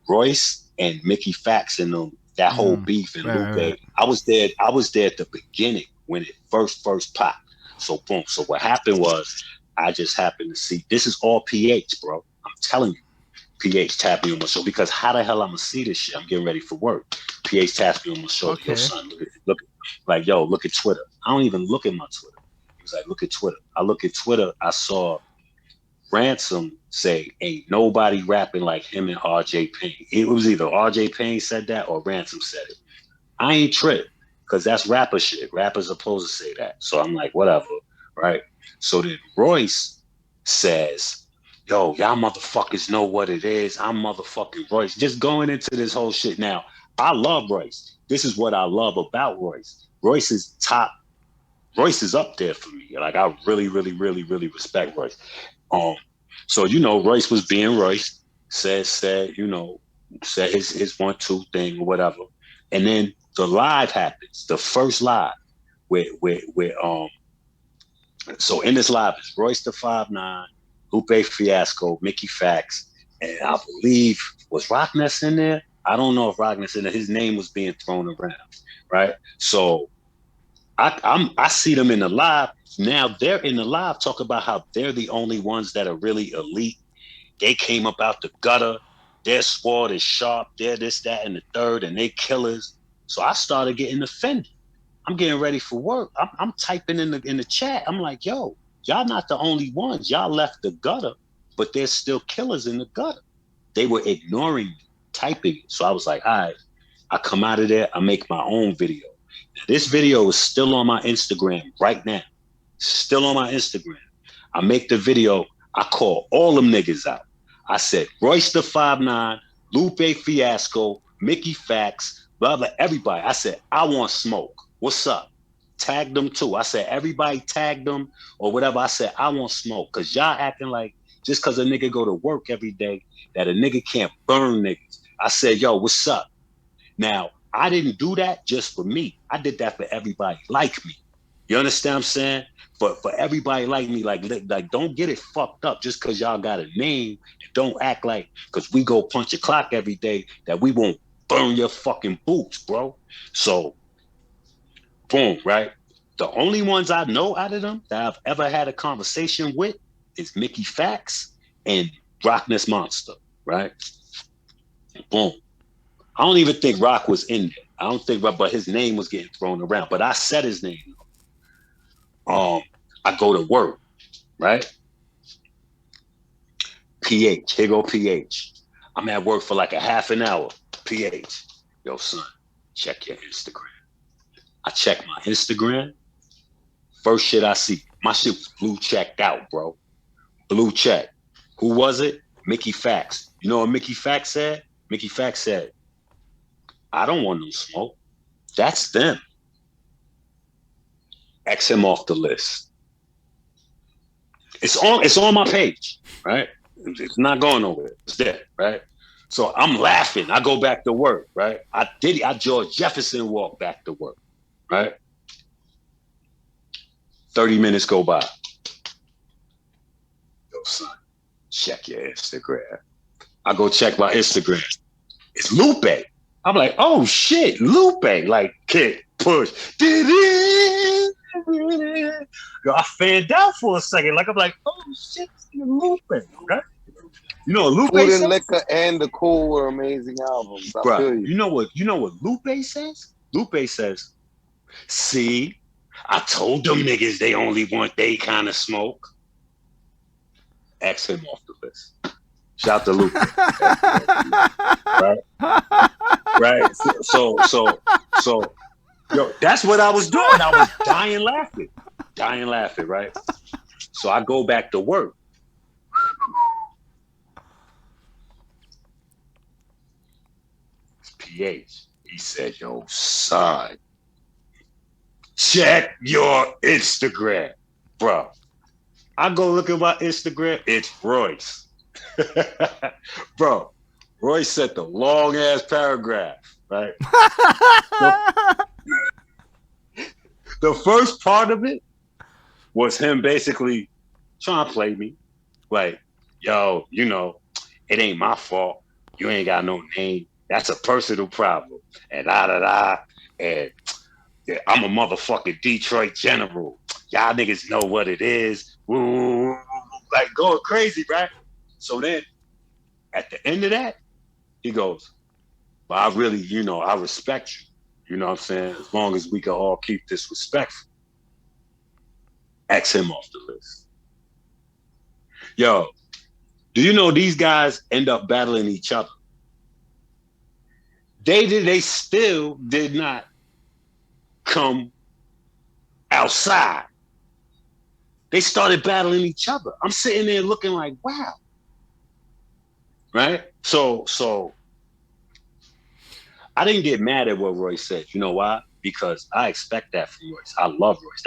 Royce and Mickey Fax and them, that whole beef in Lupe. Right. I was there at the beginning when it first popped. So boom. So what happened was I just happened to see, this is all PH, bro. I'm telling you. PH tapped me on my shoulder because how the hell I'm gonna see this shit? I'm getting ready for work. PH tapped me on my shoulder. Okay. Yo, son, look at Twitter. I don't even look at my Twitter. He was like, look at Twitter. I look at Twitter. I saw Ransom say, ain't nobody rapping like him and RJ Payne. It was either RJ Payne said that or Ransom said it. I ain't tripped because that's rapper shit. Rappers are supposed to say that. So I'm like, whatever, right? So then Royce says, yo, y'all motherfuckers know what it is. I'm motherfucking Royce. Just going into this whole shit. Now, I love Royce. This is what I love about Royce. Royce is up there for me. Like, I really, really, really, really respect Royce. So, you know, Royce was being Royce, said his 1-2 thing or whatever. And then the live happens, the first live so in this live is Royce the 5'9", Lupe Fiasco, Mickey Fax, and I believe was Rockness in there. I don't know if Rockness in there. His name was being thrown around, right? So I see them in the live. Now they're in the live talk about how they're the only ones that are really elite. They came up out the gutter. Their squad is sharp. They're this, that, and the third, and they killers. So I started getting offended. I'm getting ready for work. I'm typing in the chat. I'm like, yo, y'all not the only ones. Y'all left the gutter, but there's still killers in the gutter. They were ignoring me, typing it. So I was like, all right, I come out of there. I make my own video. Now, this video is still on my Instagram right now. Still on my Instagram. I make the video. I call all them niggas out. I said, Royce the 5'9", Lupe Fiasco, Mickey Fax, blah, blah, everybody. I said, I want smoke. What's up? Tag them too. I said, everybody tag them or whatever. I said, I want smoke. Because y'all acting like just because a nigga go to work every day that a nigga can't burn niggas. I said, yo, what's up? Now, I didn't do that just for me. I did that for everybody like me. You understand what I'm saying? For everybody like me, like don't get it fucked up just because y'all got a name. Don't act like because we go punch a clock every day that we won't burn your fucking boots, bro. So, boom, right? The only ones I know out of them that I've ever had a conversation with is Mickey Fax and Rockness Monster, right? Boom. I don't even think Rock was in there. I don't think, but his name was getting thrown around. But I said his name. I go to work, right? PH. Here go PH. I'm at work for like a half an hour. PH. Yo, son, check your Instagram. I check my Instagram. First shit I see. My shit was blue checked out, bro. Blue check. Who was it? Mickey Fax. You know what Mickey Fax said? Mickey Fax said, I don't want no smoke. That's them. X him off the list. It's on my page, right? It's not going nowhere. It's there, right? So I'm laughing. I go back to work, right? I George Jefferson walk back to work, right? 30 minutes go by. Yo, son, check your Instagram. I go check my Instagram. It's Lupe. I'm like, oh shit, Lupe. Like, kick, push. Yo, I fanned out for a second. Like, I'm like, oh shit, it's Lupe, right? You know what Lupe Food says? and Liquor and The Cool were amazing albums. I feel you. You know what Lupe says? Lupe says, see, I told them niggas they only want they kind of smoke. X him off the list. Shout to Lupe. Right? So, yo, that's what I was doing. I was dying laughing, right? So I go back to work. It's PH. He said, yo, son, check your Instagram. Bro, I go look at my Instagram. It's Royce. Bro, Royce sent the long ass paragraph, right? The first part of it was him basically trying to play me. Like, yo, you know, it ain't my fault. You ain't got no name. That's a personal problem. And and yeah, I'm a motherfucking Detroit general. Y'all niggas know what it is. Woo, like going crazy, right? So then at the end of that, he goes, well, I really, you know, I respect you. You know what I'm saying? As long as we can all keep this respectful. X him off the list. Yo, do you know these guys end up battling each other? They still did not come outside. They started battling each other. I'm sitting there looking like, wow. Right? So I didn't get mad at what Royce said. You know why? Because I expect that from Royce. I love Royce.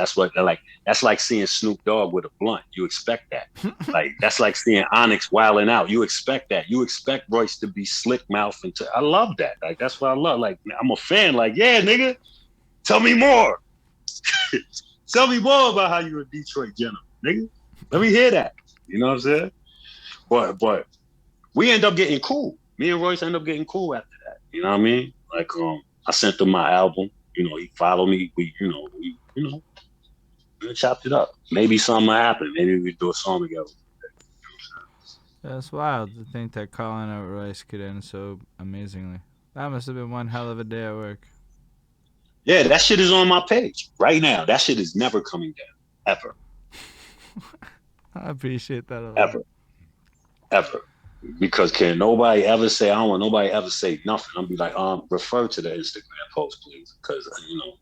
That's like seeing Snoop Dogg with a blunt. You expect that. Like that's like seeing Onyx wilding out. You expect that. You expect Royce to be slick mouth I love that. Like that's what I love. Like I'm a fan. Like, yeah, nigga, tell me more. Tell me more about how you a Detroit general, nigga. Let me hear that. You know what I'm saying? But we end up getting cool. Me and Royce end up getting cool after that. You know what I mean? Like I sent him my album. You know, he followed me. We chopped it up. Maybe something might happen. Maybe we do a song together. That's wild to think that calling out Royce could end so amazingly. That must have been one hell of a day at work. Yeah, that shit is on my page right now. That shit is never coming down. Ever. I appreciate that a lot. Ever. Because can nobody ever say, I don't want nobody ever say nothing. I'll be like, refer to the Instagram post, please. Because, you know,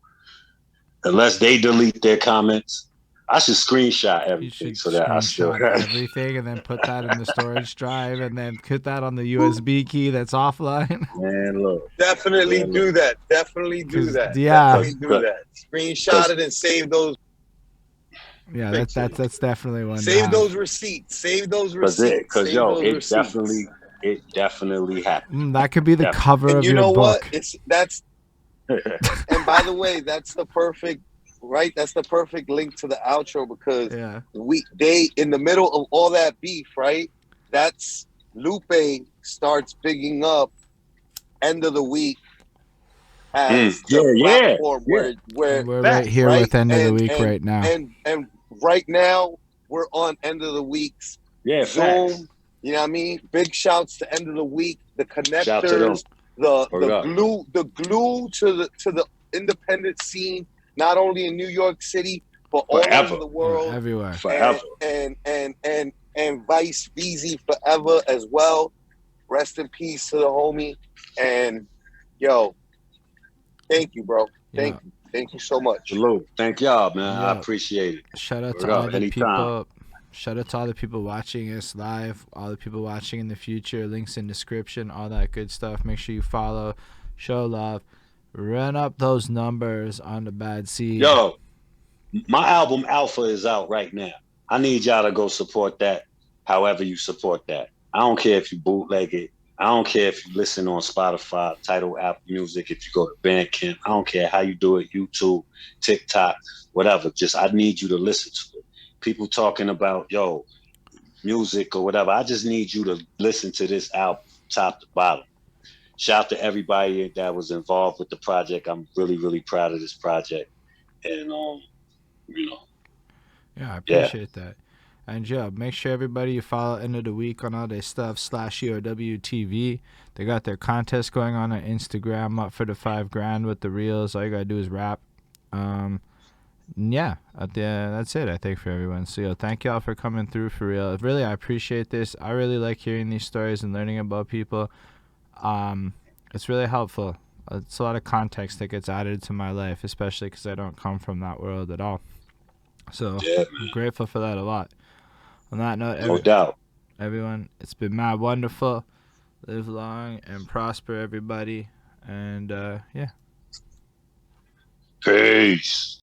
unless they delete their comments, I should screenshot everything so that I still have everything and then put that in the storage drive and then put that on the USB key that's offline. Man, look. Definitely do that. Definitely do that. Yeah. Definitely do that. Screenshot it and save those. Yeah, that's definitely one. Save those receipts. Save those receipts. Because it definitely happened. That could be the cover of your book. You know what? And by the way, that's the perfect link to the outro because they in the middle of all that beef, right? That's Lupe starts bigging up End of the Week as the platform where we're right here with End of the Week right now. And right now we're on End of the Week's Zoom. Facts. You know what I mean? Big shouts to End of the Week, the connectors, the glue to the independent scene, not only in New York City but all over the world, everywhere, forever. And and Vice Beezy forever as well. Rest in peace to the homie. And yo, thank you, bro. Yeah. Thank you so much. Salute. Thank y'all, man. I Yeah. appreciate it. Shout out Word to all up. the Anytime. people. Shout out to all the people watching us live, all the people watching in the future. Links in description, all that good stuff. Make sure you follow, show love, run up those numbers on the bad seed. Yo, my album Alpha is out right now. I need y'all to go support that however you support that. I don't care if you bootleg it. I don't care if you listen on Spotify, Tidal, Apple Music, if you go to Bandcamp. I don't care how you do it, YouTube, TikTok, whatever. Just I need you to listen to it. People talking about, yo, music or whatever. I just need you to listen to this album top to bottom. Shout out to everybody that was involved with the project. I'm really, really proud of this project. And you know, Yeah, I appreciate that. And yeah, make sure everybody you follow End of the Week on all their stuff /EOWTV. They got their contest going on Instagram, up for the $5,000 with the reels. All you gotta do is rap. Yeah, that's it, I think, for everyone. So, yo, thank y'all for coming through, for real. Really, I appreciate this. I really like hearing these stories and learning about people. It's really helpful. It's a lot of context that gets added to my life, especially because I don't come from that world at all. So, yeah, I'm grateful for that a lot. On that note, no doubt. Everyone, it's been mad wonderful. Live long and prosper, everybody. And, yeah. Peace.